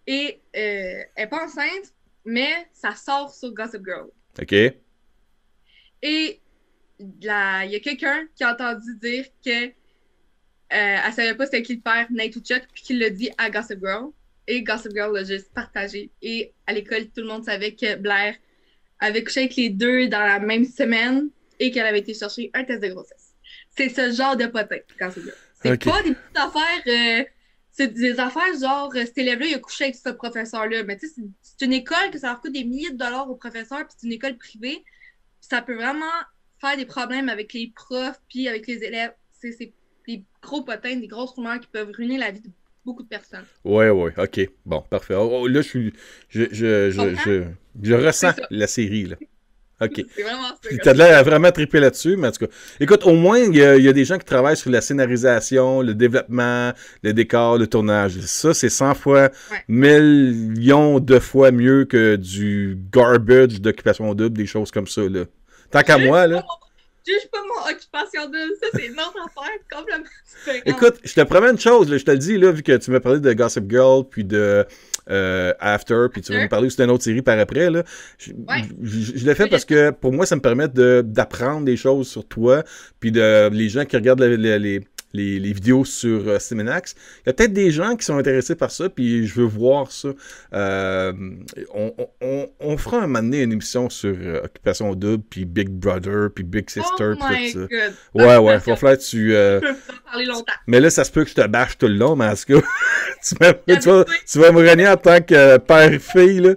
Et elle n'est pas enceinte, mais ça sort sur Gossip Girl. OK. Et il y a quelqu'un qui a entendu dire que elle savait pas c'était qui le père, Nate ou Chuck, puis qu'il l'a dit à Gossip Girl. Et Gossip Girl l'a juste partagé. Et à l'école, tout le monde savait que Blair avait couché avec les deux dans la même semaine et qu'elle avait été chercher un test de grossesse. C'est ce genre de potin, Gossip Girl. C'est pas des petites affaires... c'est des affaires genre, cet élève-là, il a couché avec ce professeur-là. Mais tu sais, c'est une école que ça leur coûte des milliers de dollars aux professeurs, puis c'est une école privée. Ça peut vraiment faire des problèmes avec les profs, puis avec les élèves. C'est des gros potins, des grosses rumeurs qui peuvent ruiner la vie de beaucoup de personnes. Ouais, OK. Bon, parfait. Là, je ressens la série, là. OK. C'est vraiment ça. Tu as l'air à vraiment triper là-dessus, mais en tout cas. Écoute, au moins, il y a des gens qui travaillent sur la scénarisation, le développement, le décor, le tournage. Ça, c'est 100 fois, millions de fois mieux que du garbage d'Occupation Double, des choses comme ça, là. Tant qu'à moi, là. Juge pas mon Occupation Double, ça, c'est une autre affaire complètement différente. Écoute, je te promets une chose, là, je te le dis, là, vu que tu m'as parlé de Gossip Girl, puis de After, puis tu vas me parler aussi d'une autre série par après, là. Je l'ai fait parce que, pour moi, ça me permet d'apprendre des choses sur toi, puis les gens qui regardent les vidéos sur Cinenax. Il y a peut-être des gens qui sont intéressés par ça, puis je veux voir ça. On fera un moment donné une émission sur Occupation Double, puis Big Brother, puis Big Sister, puis tout ça. God. Ouais, il va falloir que tu... Je peux en parler longtemps. Mais là, ça se peut que je te bâche tout le long, mais en tout cas, tu vas me renier en tant que père-fille, là.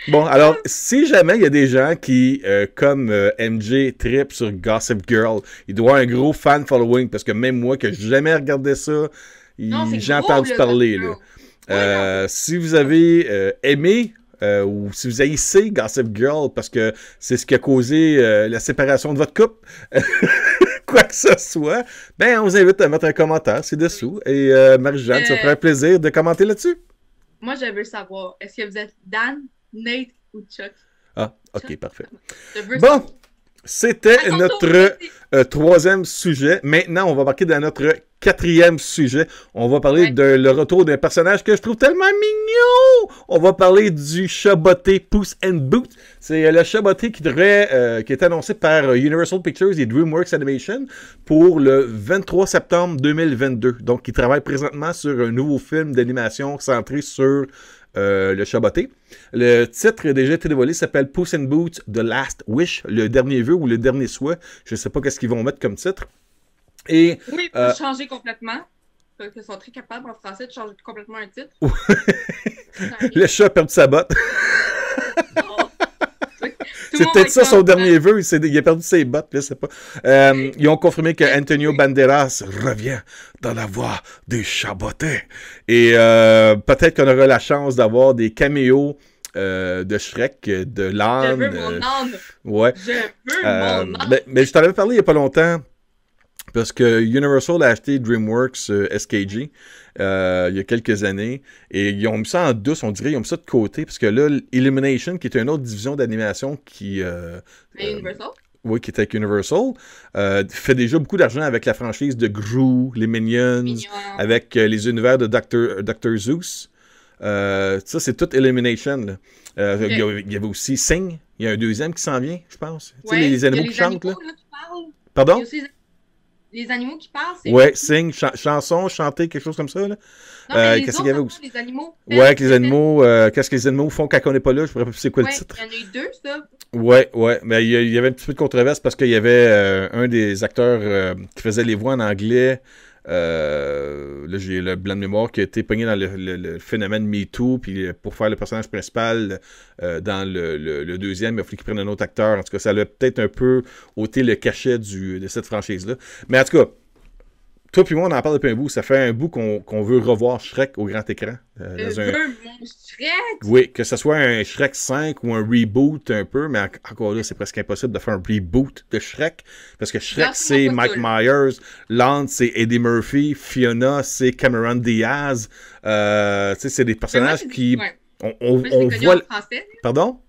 Bon, alors, si jamais il y a des gens qui, comme MJ, trip sur Gossip Girl, il doit avoir un gros fan following, parce que même moi, que j'ai jamais regardé ça, j'ai entendu parler, là. Si vous avez aimé, ou si vous haïssez Gossip Girl, parce que c'est ce qui a causé la séparation de votre couple, quoi que ce soit, ben, on vous invite à mettre un commentaire ci-dessous. Et Marie-Jeanne, ça ferait un plaisir de commenter là-dessus. Moi, je veux savoir, est-ce que vous êtes Dan, Nate ou Chuck? Ah, OK, Chuck? parfait. Bon, c'était notre troisième sujet. Maintenant, on va marquer dans notre quatrième sujet. On va parler de le retour d'un personnage que je trouve tellement mignon. On va parler du Chaboté Puss in Boots. C'est le Chaboté qui est annoncé par Universal Pictures et DreamWorks Animation pour le 23 septembre 2022. Donc, il travaille présentement sur un nouveau film d'animation centré sur le Chaboté. Le titre a déjà été dévoilé, s'appelle Puss in Boots The Last Wish, le dernier vœu ou le dernier souhait. Je ne sais pas qu'est-ce qu'ils vont mettre comme titre. Et, oui, ils peuvent changer complètement. Ils sont très capables en français de changer complètement un titre. Le chat a perdu sa botte. C'est peut-être ça son dernier vœu. Il a perdu ses bottes, je sais pas. Ils ont confirmé que Antonio Banderas revient dans la voix du Chaboté. Et peut-être qu'on aura la chance d'avoir des caméos de Shrek, de l'âne. Je veux mon âne. Ouais. Je veux mon âne. Mais je t'en avais parlé il n'y a pas longtemps. Parce que Universal a acheté DreamWorks SKG il y a quelques années et ils ont mis ça en douce, on dirait, ils ont mis ça de côté parce que là, Illumination, qui est une autre division d'animation qui... Universal? Oui, qui est avec Universal, fait déjà beaucoup d'argent avec la franchise de Gru, les Minions, avec les univers de Dr. Zeus. Ça, c'est tout Illumination. Là. Okay. Il y avait aussi Sing, il y a un deuxième qui s'en vient, je pense. Ouais, tu sais, les animaux qui chantent. Là, Pardon? Les animaux qui parlent, c'est... Ouais, sing, chanson, chanter, quelque chose comme ça, là. Non, qu'est-ce qu'il y avait aussi? Les animaux. Ouais, avec les animaux, qu'est-ce que les animaux font quand on n'est pas là? Je ne pourrais pas plus c'est quoi le titre. Il y en a eu deux, ça. Ouais, mais il y avait un petit peu de controverse parce qu'il y avait un des acteurs qui faisait les voix en anglais. Là, j'ai le blanc de mémoire qui a été pogné dans le phénomène MeToo, puis pour faire le personnage principal dans le deuxième, il a fallu qu'il prenne un autre acteur. En tout cas, ça a peut-être un peu ôté le cachet de cette franchise-là. Mais en tout cas, toi puis moi, on en parle depuis un bout. Ça fait un bout qu'on veut revoir Shrek au grand écran. Je veux mon Shrek! Oui, que ce soit un Shrek 5 ou un reboot un peu, mais encore là, c'est presque impossible de faire un reboot de Shrek. Parce que Shrek, c'est Mike Myers. Lance, c'est Eddie Murphy. Fiona, c'est Cameron Diaz. Tu sais, c'est des personnages qui... Ouais. On voit... En français. Pardon?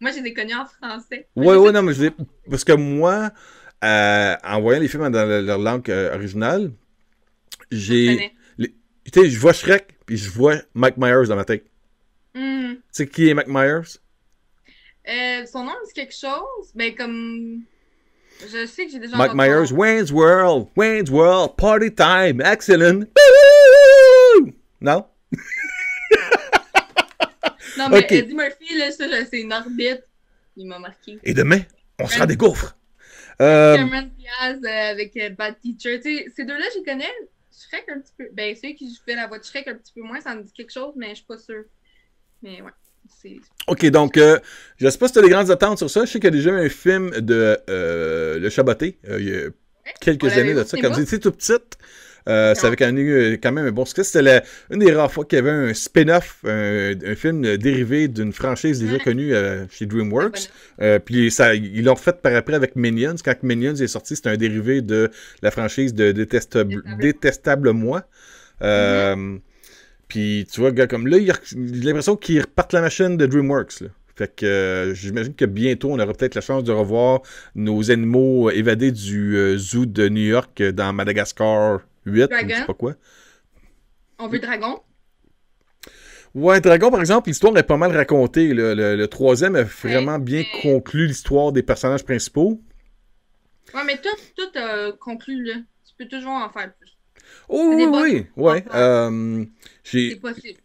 Moi, je les ai connus en français. Oui, non, mais parce que moi... en voyant les films dans leur langue originale, Je connais. tu sais, je vois Shrek, puis je vois Mike Myers dans ma tête. Hmm. Tu sais qui est Mike Myers? Son nom me dit quelque chose, mais comme je sais que j'ai déjà Mike entendu son Myers, nom. Wayne's World, party time, excellent. Non? Non, mais Ok. Eddie Murphy, là, ça, je sais, une orbite. Il m'a marqué. Et demain, on sera des gaufres. Cameron Diaz avec Bad Teacher. Tu sais, ces deux-là, je les connais. Shrek un petit peu. Ben, celui qui fait la voix de Shrek un petit peu moins, ça me dit quelque chose, mais je suis pas sûre. Mais ouais, c'est... OK, donc, je sais pas si tu as des grandes attentes sur ça. Je sais qu'il y a déjà eu un film de Le Chaboté, il y a Ouais, on quelques l'avait années vu de au ça, cinéma. quand j'étais tout petite. Ça avait quand même un bon succès. C'était une des rares fois qu'il y avait un spin-off, un film dérivé d'une franchise déjà Ouais. connue chez C'est DreamWorks. bon. Puis ça, ils l'ont refait par après avec Minions. Quand Minions est sorti, c'était un dérivé de la franchise de Détestable Moi. Mhm. Puis tu vois, gars, comme là, j'ai l'impression qu'ils repartent la machine de DreamWorks. Là. Fait que j'imagine que bientôt, on aura peut-être la chance de revoir nos animaux évadés du zoo de New York dans Madagascar 8 ou je sais Dragon. pas quoi. On veut Dragon. Ouais, Dragon, par exemple, l'histoire est pas mal racontée. Là. Le troisième a Ouais, vraiment bien mais... conclu l'histoire des personnages principaux. Ouais, mais tout conclu, là. Tu peux toujours en faire plus. Oh C'est oui, des bonnes oui, oui. Ouais. affaires. C'est J'ai, possible.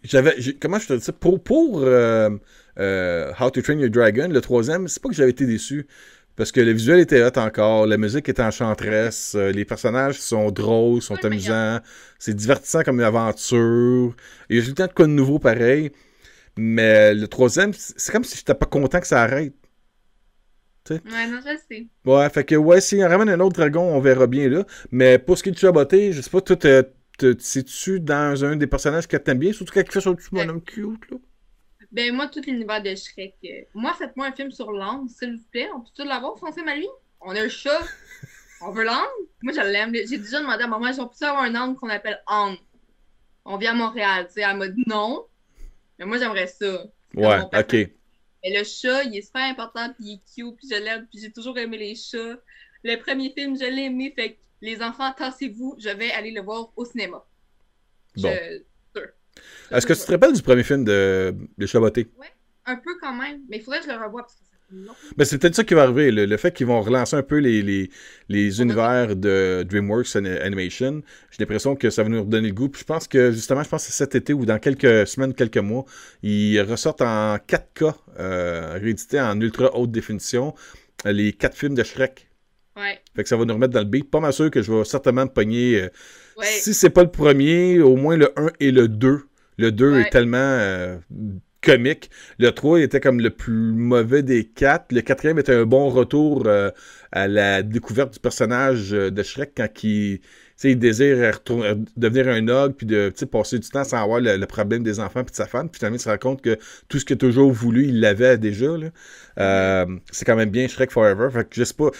comment je te dis ça? Pour How to Train Your Dragon, le troisième, c'est pas que j'avais été déçu. Parce que le visuel était hot encore, la musique est enchanteresse, les personnages sont drôles, C'est pas sont le meilleur. amusants, c'est divertissant comme une aventure. Il y a tout le temps de quoi de nouveau pareil. Mais le troisième, c'est comme si j'étais pas content que ça arrête. Tu sais. Ouais, non, je le sais. Ouais, fait que ouais, s'il en ramène un autre dragon, on verra bien là. Mais pour ce qui est de Chaboté, je sais pas, toi, sais-tu dans un des personnages que t'aimes bien, surtout quand il fait son petit Euh, bonhomme cute, là? Ben, moi, tout l'univers de Shrek. Moi, faites-moi un film sur l'âne, s'il vous plaît. On peut-tu l'avoir, Français Marie? On a un chat. On veut l'âne? Moi, je l'aime. J'ai déjà demandé à maman, si on peut avoir un âne qu'on appelle Anne. On vit à Montréal, tu sais. Elle m'a dit non. Mais moi, j'aimerais ça. C'est comme Ouais, mon personnage. ok. Mais le chat, il est super important, puis il est cute, puis je l'aime, puis j'ai toujours aimé les chats. Le premier film, je l'ai aimé, fait que les enfants, tassez-vous, je vais aller le voir au cinéma. Bon. Sûr. Est-ce que tu te rappelles du premier film de Chaboté? Ouais, un peu quand même, mais il faudrait que je le revoie parce que ça fait longtemps. Ben, c'est peut-être ça qui va arriver. Le fait qu'ils vont relancer un peu les On a univers de DreamWorks Animation, j'ai l'impression que ça va nous redonner le goût. Puis je pense que justement, que c'est cet été ou dans quelques semaines, quelques mois, ils ressortent en 4K, réédités en ultra haute définition, les 4 films de Shrek. Ouais, Fait que ça va nous remettre dans le beat. Pas mal sûr que je vais certainement me pogner. ouais, Si c'est pas le premier, au moins le 1 et le 2. Le 2 est ouais. tellement comique. Le 3 était comme le plus mauvais des 4. Le quatrième était un bon retour à la découverte du personnage de Shrek quand il désire devenir un ogre puis de passer du temps sans avoir le problème des enfants puis de sa femme. Puis finalement, il se rend compte que tout ce qu'il a toujours voulu, il l'avait déjà. Là. C'est quand même bien Shrek Forever. Fait que je sais pas.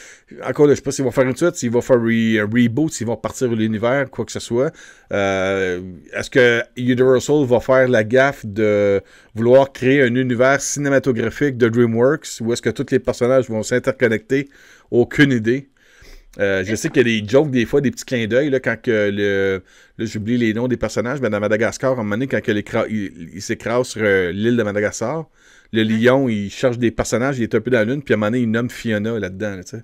Encore là, je sais pas s'ils vont faire une suite, s'ils vont faire un reboot, s'ils vont partir de l'univers, quoi que ce soit. Est-ce que Universal va faire la gaffe de vouloir créer un univers cinématographique de DreamWorks ou est-ce que tous les personnages vont s'interconnecter? Aucune idée. Je sais qu'il y a des jokes, des fois, des petits clins d'œil, là, quand que là, j'oublie les noms des personnages, mais dans Madagascar, à un moment donné, quand que il s'écrase sur l'île de Madagascar, le lion, il cherche des personnages, il est un peu dans la lune, puis à un moment donné, il nomme Fiona là-dedans, là, tu sais.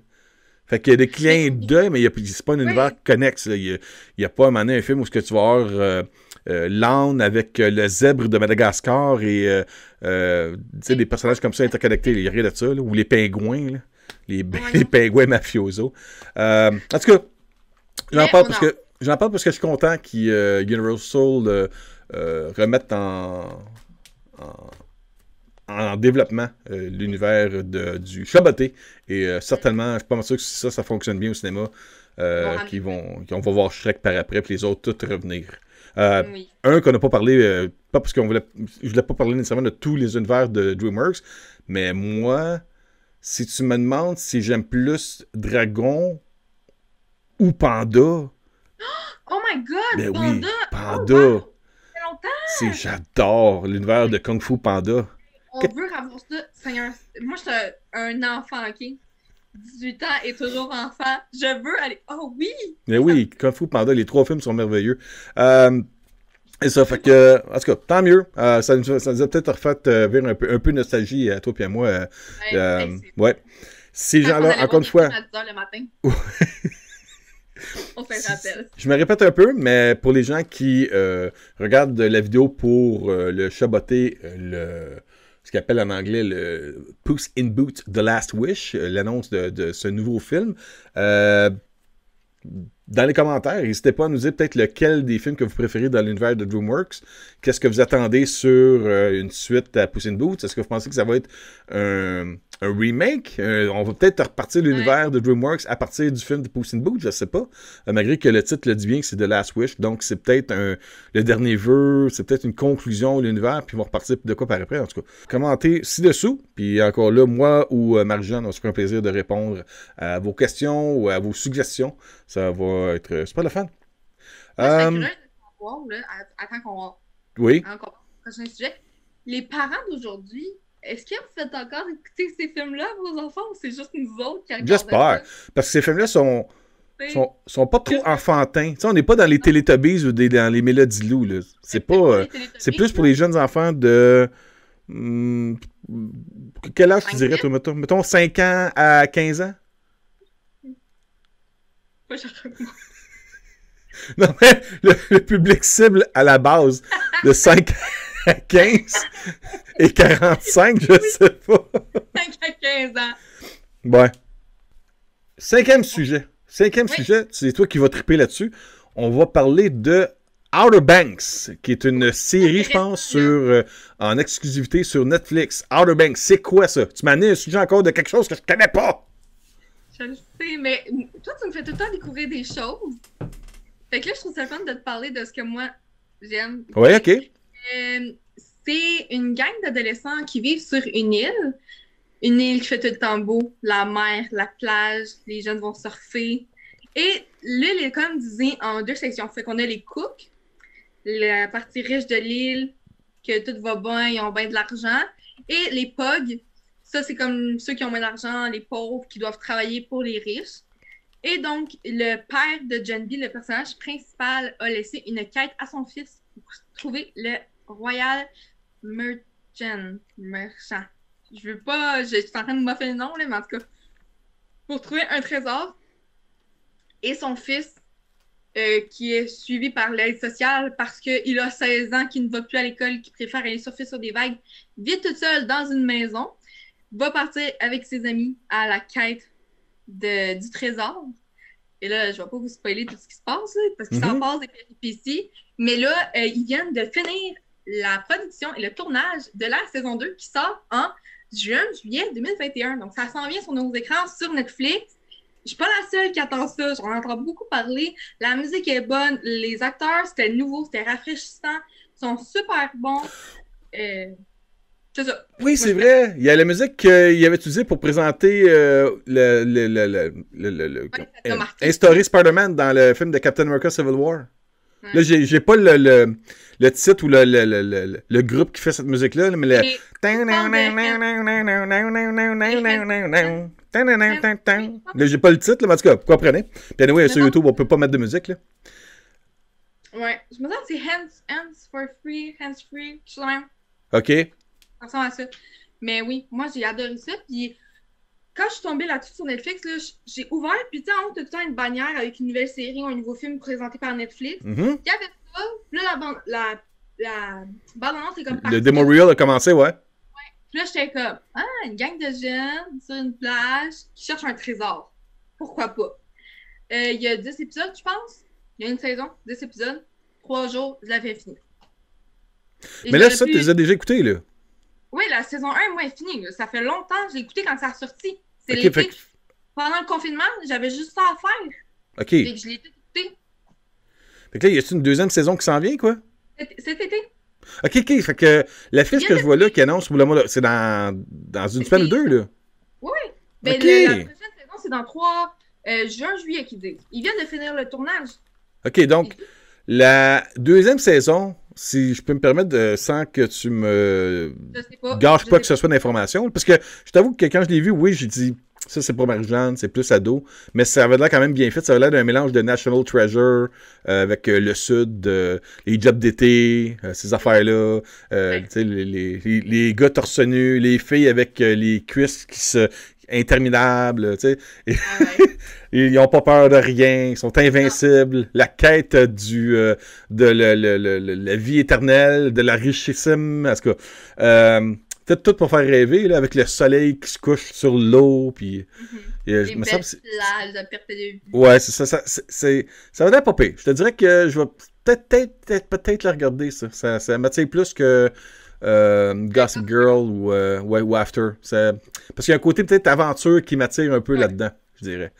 Fait qu'il y a des clins d'œil, mais c'est pas un univers Oui. connexe. Là. Il y a pas à un moment donné un film où ce que tu vas avoir l'âne avec le zèbre de Madagascar et tu sais, des personnages comme ça interconnectés. Il n'y a rien de ça. Là. Ou les pingouins. Là. Les Ouais. pingouins mafiosos. En tout cas, Mais j'en parle parce que je suis content qu'Universal remette en développement l'univers du Chaboté. Et certainement, je suis pas mal sûr que si ça fonctionne bien au cinéma, qu'on va voir Shrek par après, puis les autres tout revenir. oui. Un qu'on n'a pas parlé, pas parce je voulais pas parler nécessairement de tous les univers de DreamWorks, mais moi, si tu me demandes si j'aime plus Dragon ou Panda, Oh my God, ben oui, Panda! Oh Panda, wow, ça fait longtemps! j'adore l'univers de Kung Fu Panda. On veut avoir ça. Seigneur. Moi, je suis un enfant, OK? 18 ans et toujours enfant. Je veux aller. Oh oui! Mais oui, Kung Fu Panda, les 3 films sont merveilleux. Et ça fait que, en tout cas, tant mieux. Ça nous a peut-être refait vers un peu nostalgie à toi et à moi. Ouais. Ces gens-là, encore une fois. À 10 heures le matin. On se rappelle. Je me répète un peu, mais pour les gens qui regardent la vidéo pour le chaboter, ce qu'ils appellent en anglais le Puss in Boots The Last Wish, l'annonce de ce nouveau film, dans les commentaires, n'hésitez pas à nous dire peut-être lequel des films que vous préférez dans l'univers de DreamWorks. Qu'est-ce que vous attendez sur une suite à Puss in Boots? Est-ce que vous pensez que ça va être un remake? On va peut-être repartir l'univers de DreamWorks à partir du film de Puss in Boots, je sais pas. Malgré que le titre le dit bien que c'est The Last Wish, donc c'est peut-être le dernier vœu, c'est peut-être une conclusion de l'univers, puis on va repartir de quoi par après, en tout cas. Commentez ci-dessous, puis encore là, moi ou Marie-Jeanne, on se fera un plaisir de répondre à vos questions ou à vos suggestions. Ça va être super le fun. Moi, je serais curieuse de savoir, là, attends qu'on Oui. encore prochain sujet. Les parents d'aujourd'hui, est-ce qu'ils vous faites encore écouter ces films-là, vos enfants, ou c'est juste nous autres qui regardent? J'espère. Parce que ces films-là sont pas trop enfantins. T'sais, on n'est pas dans les Teletubbies ou dans les Mélodies Lou. C'est pas. C'est plus pour les jeunes enfants de. Quel âge tu dirais, toi, mettons 5 ans à 15 ans? Pas chercher. Non, mais le public cible à la base de 5 à 15 et 45, je sais pas. 5 à 15 ans. Ouais. Cinquième sujet, c'est toi qui vas triper là-dessus. On va parler de Outer Banks, qui est une série, je pense, en exclusivité sur Netflix. Outer Banks, c'est quoi ça? Tu m'as amené un sujet encore de quelque chose que je connais pas. Je le sais, mais toi, tu me fais tout le temps découvrir des choses. Fait que là, je trouve ça fun de te parler de ce que moi, j'aime. Ouais, OK. C'est une gang d'adolescents qui vivent sur une île. Une île qui fait tout le temps beau. La mer, la plage, les jeunes vont surfer. Et l'île est comme divisée en 2 sections. Fait qu'on a les cooks, la partie riche de l'île, que tout va bien, ils ont bien de l'argent. Et les pogs, ça, c'est comme ceux qui ont moins d'argent, les pauvres qui doivent travailler pour les riches. Et donc, le père de Genby, le personnage principal, a laissé une quête à son fils pour trouver le Royal Merchant. Je veux pas... Je suis en train de moffer le nom, là, mais en tout cas, pour trouver un trésor. Et son fils, qui est suivi par l'aide sociale parce qu'il a 16 ans, qui ne va plus à l'école, qui préfère aller surfer sur des vagues, vit toute seule dans une maison, va partir avec ses amis à la quête du trésor. Et là, je vais pas vous spoiler tout ce qui se passe, là, parce qu'il s'en passe des péripéties. Mais là, ils viennent de finir la production et le tournage de la saison 2 qui sort en juillet 2021. Donc, ça s'en vient sur nos écrans sur Netflix. Je suis pas la seule qui attend ça. J'en entends beaucoup parler. La musique est bonne. Les acteurs, c'était nouveau, c'était rafraîchissant. Ils sont super bons. C'est ça. Oui, c'est vrai. Il y a la musique qu'il avait utilisée pour présenter instaurer Spider-Man dans le film de Captain America Civil War. Ouais. Là, j'ai pas le titre ou le groupe qui fait cette musique-là, mais le... Là, j'ai pas le titre, là, mais en tout cas, vous comprenez. Puis anyway, sur YouTube, on peut pas mettre de musique, là. Ouais. Je me sens que c'est Hands for Free, Hands Free, je sais même. OK. Ça ressemble à ça. Mais oui, moi, j'ai adoré ça. Puis quand je suis tombée là-dessus sur Netflix, là, j'ai ouvert, puis tu sais, en haut, tout le temps une bannière avec une nouvelle série ou un nouveau film présenté par Netflix. Il y avait ça. Puis là, la bande-annonce est comme partie. Le demo reel a commencé, ouais. Puis là, j'étais comme, une gang de jeunes sur une plage qui cherchent un trésor. Pourquoi pas? Il y a 10 épisodes, je pense. Il y a une saison, 10 épisodes. 3 jours, je l'avais fini. Mais là, ça, tu les as déjà écoutés, là? Oui, la saison 1, moi, est finie. Ça fait longtemps que je l'ai écouté quand ça a sorti. C'est l'été. Pendant le confinement, j'avais juste ça à faire. OK. Et que je l'ai écouté. Fait que là, y a-t-il une deuxième saison qui s'en vient, quoi? Cet été. OK. Fait que l'affiche que je vois là, qui annonce pour le mois, c'est dans une semaine ou 2, là? Oui. Ben, la prochaine saison, c'est dans 3 juin, juillet, qu'ils disent. Ils viennent de finir le tournage. OK, donc, la deuxième saison, si je peux me permettre, sans que tu me gâches pas que ce soit d'informations, parce que je t'avoue que quand je l'ai vu, oui, j'ai dit, Ça, c'est pour Marie-Jeanne, c'est plus ado. Mais ça avait l'air quand même bien fait. Ça avait l'air d'un mélange de National Treasure avec le Sud, les jobs d'été, ces affaires-là. Ouais. Tu sais, les gars torse nus, les filles avec les cuisses qui se interminables, tu sais. Et Ah ouais. ils n'ont pas peur de rien, ils sont Non. invincibles. La quête de la vie éternelle, de la richissime, en tout cas. Peut-être tout pour faire rêver, là, avec le soleil qui se couche sur l'eau, puis Mhm. je Des me belles semble plages à perte de vue. ouais, c'est ça, ça va être pas pire. Je te dirais que je vais peut-être la regarder, ça. Ça m'attire plus que Gossip Girl ou, ouais, ou After. Parce qu'il y a un côté peut-être aventure qui m'attire un peu Ouais. là-dedans, je dirais.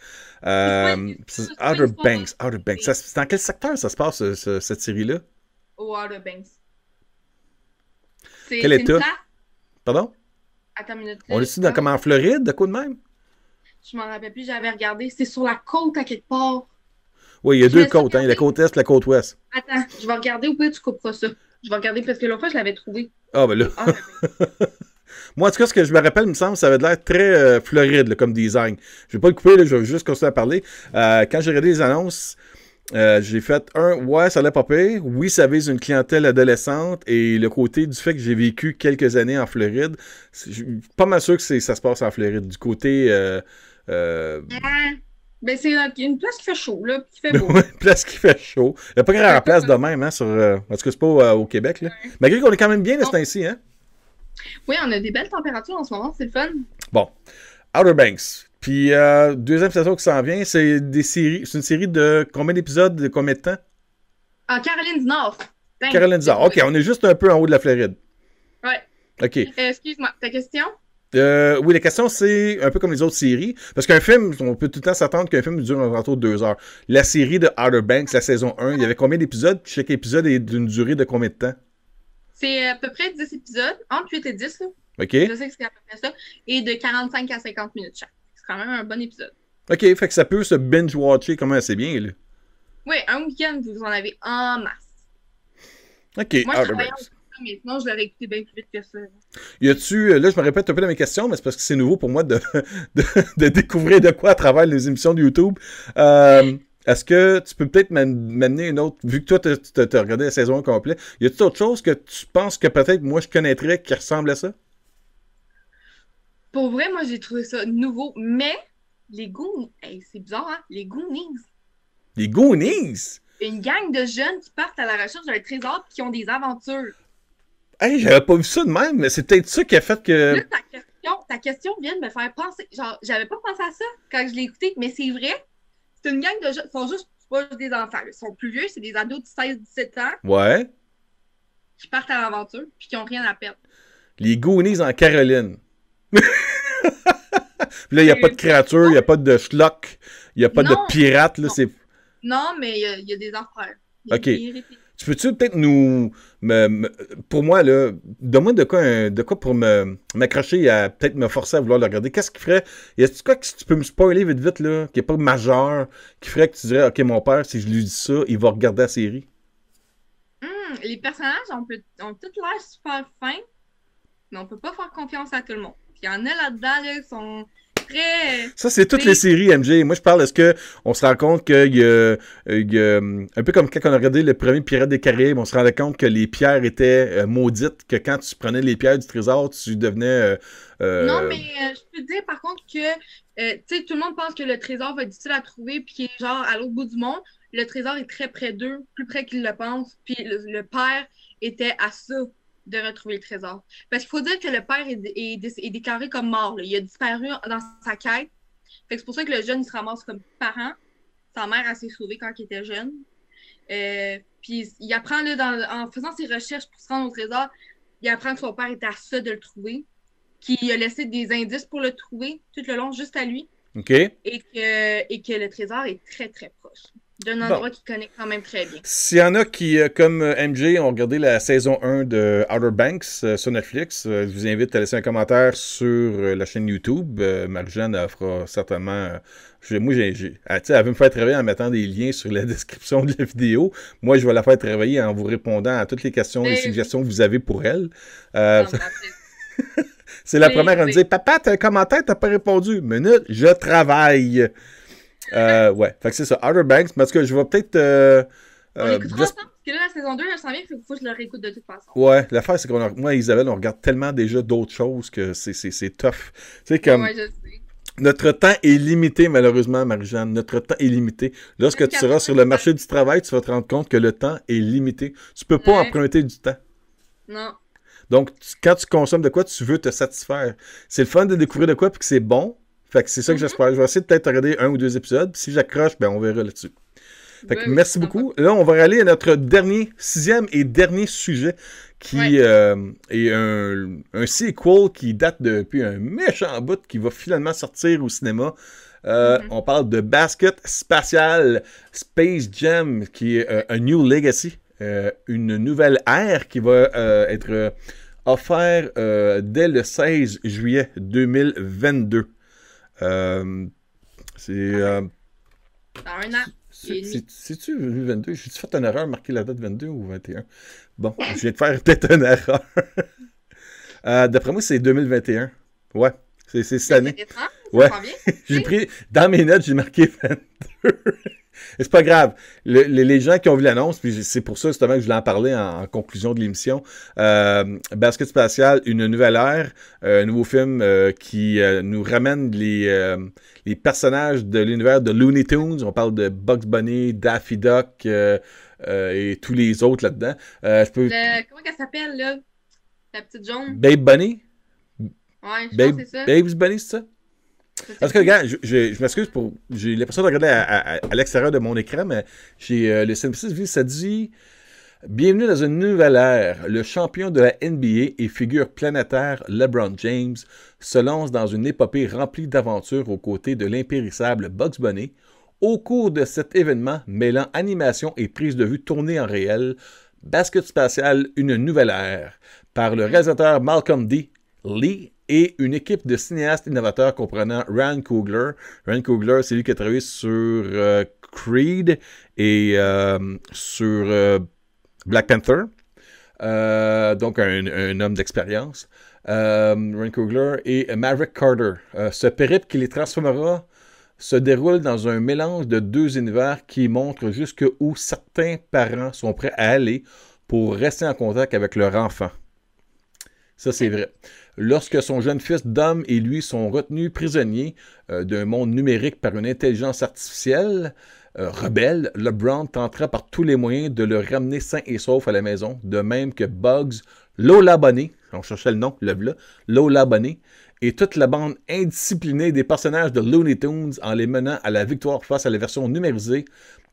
C'est pas, c'est pas une Outer histoire Banks, Outer Banks. C'est dans quel secteur ça se passe, cette série-là? au Outer Banks. Quel C'est une état? place. Pardon? Attends une minute. On est-tu dans, comme en Floride, de quoi de même? Je m'en rappelle plus, j'avais regardé. C'est sur la côte à quelque part. Oui, il y a Je deux me suis côtes, hein. Il y a la regardé. côte Est, la côte Ouest. Attends, je vais regarder ou peut tu couperas ça. Je vais regarder parce que l'autre fois, je l'avais trouvé. Ah, ben là. C'est Outer Banks. Moi, en tout cas, ce que je me rappelle, il me semble, ça avait l'air très Floride là, comme design. Je vais pas le couper, là, je vais juste continuer à parler. Quand j'ai regardé les annonces, j'ai fait ouais, ça allait pas pire. Oui, ça vise une clientèle adolescente et le côté du fait que j'ai vécu quelques années en Floride, je suis pas mal sûr que ça se passe en Floride. Du côté, Ouais. Ben, c'est une place qui fait chaud, là, puis qui fait beau. ouais, place qui fait chaud. Il n'y a pas grand place de Ouais. même, hein, en tout cas, c'est pas au Québec, là. Malgré qu'on est quand même bien de ce temps-ci, hein. Oui, on a des belles températures en ce moment, c'est le fun. Bon. Outer Banks. Puis, deuxième saison qui s'en vient, c'est c'est une série de combien d'épisodes, de combien de temps? En Caroline du Nord. Dingue, Caroline j'ai Dizard. OK, trouvé. on est juste un peu en haut de la Floride. Ouais. OK. Excuse-moi, ta question? Oui, la question, c'est un peu comme les autres séries. Parce qu'un film, on peut tout le temps s'attendre qu'un film dure autour de 2 heures. La série de Outer Banks, la saison 1, il y avait combien d'épisodes? Chaque épisode est d'une durée de combien de temps? C'est à peu près 10 épisodes, entre 8 et 10, là. OK? Je sais que c'est à peu près ça. Et de 45 à 50 minutes chaque. C'est quand même un bon épisode. OK, fait que ça peut se binge-watcher comme assez bien, là. Oui, un week-end, vous en avez en masse. OK, Moi, je Outer travaillais en Banks. week-end, mais sinon, je l'aurais écouté bien plus vite que ça. Y a-tu, là, je me répète un peu dans mes questions, mais c'est parce que c'est nouveau pour moi de, de découvrir de quoi à travers les émissions de YouTube. Est-ce que tu peux peut-être m'amener une autre, vu que toi, tu as regardé la saison au complet, y a-t-il autre chose que tu penses que peut-être moi je connaîtrais qui ressemble à ça? Pour vrai, moi, j'ai trouvé ça nouveau, mais les Goonies, hey, c'est bizarre, hein? Les Goonies, Les Goonies! une gang de jeunes qui partent à la recherche d'un trésor et qui ont des aventures. Hey, j'avais pas vu ça de même, mais c'est peut-être ça qui a fait Là, que. ta question vient de me faire penser. Genre, j'avais pas pensé à ça quand je l'ai écouté, mais c'est vrai. C'est une gang de jeunes. Ils sont juste pas juste des enfants. Ils sont plus vieux, c'est des ados de 16-17 ans Ouais. qui partent à l'aventure puis qui ont rien à perdre. Les Goonies en Caroline. Puis là, il n'y a pas de C'est- créatures, il n'y a pas de schlock, il n'y a pas de Non, pirates, là, non, c'est. non, mais il y a des affaires. Il y a OK. des pirates. Tu peux-tu peut-être pour moi, là, donne-moi de quoi pour m'accrocher à peut-être me forcer à vouloir le regarder. Qu'est-ce qui ferait. Y a-tu quoi que si tu peux me spoiler vite vite, là, qui est pas majeur, qui ferait que tu dirais, OK, mon père, si je lui dis ça, il va regarder la série? Les personnages ont tous l'air super fins, mais on peut pas faire confiance à tout le monde. Puis il y en a là-dedans là, qui sont très. Ça, c'est toutes les Tu séries, MJ. Moi, je parle, est-ce qu'on se rend compte qu'il y a, un peu comme quand on a regardé le premier Pirate des Caraïbes, on se rendait compte que les pierres étaient maudites, que quand tu prenais les pierres du trésor, tu devenais... Non, mais je peux te dire par contre que tu sais, tout le monde pense que le trésor va être difficile à trouver puis qu'il est genre à l'autre bout du monde. Le trésor est très près d'eux, plus près qu'ils le pensent. Puis le père était à ça de retrouver le trésor. Parce qu'il faut dire que le père est déclaré comme mort, là. Il a disparu dans sa quête. Fait que c'est pour ça que le jeune il se ramasse comme parent. Sa mère a s'est sauvée quand il était jeune. Puis il apprend là, en faisant ses recherches pour se rendre au trésor, il apprend que son père était à ça de le trouver, qu'il a laissé des indices pour le trouver tout le long, juste à lui, OK. et que le trésor est très, très proche. D'un Bon. endroit qu'il connaît quand même très bien. S'il y en a qui, comme MJ, ont regardé la saison 1 de Outer Banks sur Netflix, je vous invite à laisser un commentaire sur la chaîne YouTube. Marie-Jeanne elle fera certainement... moi, elle veut me faire travailler en mettant des liens sur la description de la vidéo. Moi, je vais la faire travailler en vous répondant à toutes les questions et Mais suggestions que vous avez pour elle. Euh, non, C'est la première à me dire « Papa, t'as un commentaire, t'as pas répondu. » Minute, je travaille. Ouais, fait que c'est ça. Outer Banks, parce que je vais peut-être... on l'écoutera ensemble, parce que là, la saison 2, elle s'en vient, il faut que je le réécoute de toute façon. Ouais, l'affaire, c'est moi et Isabelle, on regarde tellement déjà d'autres choses que c'est tough. Tu sais, comme... Ouais, je sais. Notre temps est limité, malheureusement, Marie-Jeanne. Notre temps est limité. Lorsque tu seras sur le marché du travail, tu vas te rendre compte que le temps est limité. Tu peux pas emprunter du temps. Non. Donc, quand tu consommes de quoi, tu veux te satisfaire. C'est le fun de découvrir de quoi, puis que c'est bon. Fait que c'est ça que j'espère. Je vais essayer de peut-être regarder 1 ou 2 épisodes. Puis si j'accroche, ben on verra là-dessus. Fait que merci beaucoup. Là, on va aller à notre sixième et dernier sujet, qui est un sequel qui date depuis un méchant bout, qui va finalement sortir au cinéma. On parle de Basket Spatial Space Jam, qui est A New Legacy, une nouvelle ère qui va être offerte dès le 16 juillet 2022. C'est... dans un an. C'est-tu 22? J'ai-tu fait une erreur, marquer la date 22 ou 21? Bon, je viens de faire peut-être une erreur. D'après moi, c'est 2021. Ouais, c'est cette année. Ouais. J'ai pris, dans mes notes, j'ai marqué 22. C'est pas grave. Les gens qui ont vu l'annonce, puis c'est pour ça justement que je voulais en parler en conclusion de l'émission. Basket Spatial, une nouvelle ère, un nouveau film qui nous ramène les personnages de l'univers de Looney Tunes. On parle de Bugs Bunny, Daffy Duck et tous les autres là-dedans. Comment qu'elle s'appelle, là? La petite jaune? Babe Bunny? Ouais, je pense que c'est ça. Babes Bunny, c'est ça? Parce que, regarde, je m'excuse pour... J'ai l'impression de regarder à l'extérieur de mon écran, mais j'ai le synopsis, ça dit « Bienvenue dans une nouvelle ère. Le champion de la NBA et figure planétaire LeBron James se lance dans une épopée remplie d'aventures aux côtés de l'impérissable Bugs Bunny. Au cours de cet événement, mêlant animation et prise de vue tournée en réel, Basket Spatial, une nouvelle ère, par le réalisateur Malcolm D. Lee et une équipe de cinéastes innovateurs comprenant Ryan Coogler. Ryan Coogler, c'est lui qui a travaillé sur Creed et sur Black Panther. Donc, un homme d'expérience. Ryan Coogler et Maverick Carter. Ce périple qui les transformera se déroule dans un mélange de deux univers qui montre jusqu'où certains parents sont prêts à aller pour rester en contact avec leur enfant. Ça, c'est vrai. Lorsque son jeune fils Dom et lui sont retenus prisonniers d'un monde numérique par une intelligence artificielle rebelle, LeBron tentera par tous les moyens de le ramener sain et sauf à la maison, de même que Bugs, Lola Bunny, on cherchait le nom, le v'là, Lola Bunny, et toute la bande indisciplinée des personnages de Looney Tunes en les menant à la victoire face à la version numérisée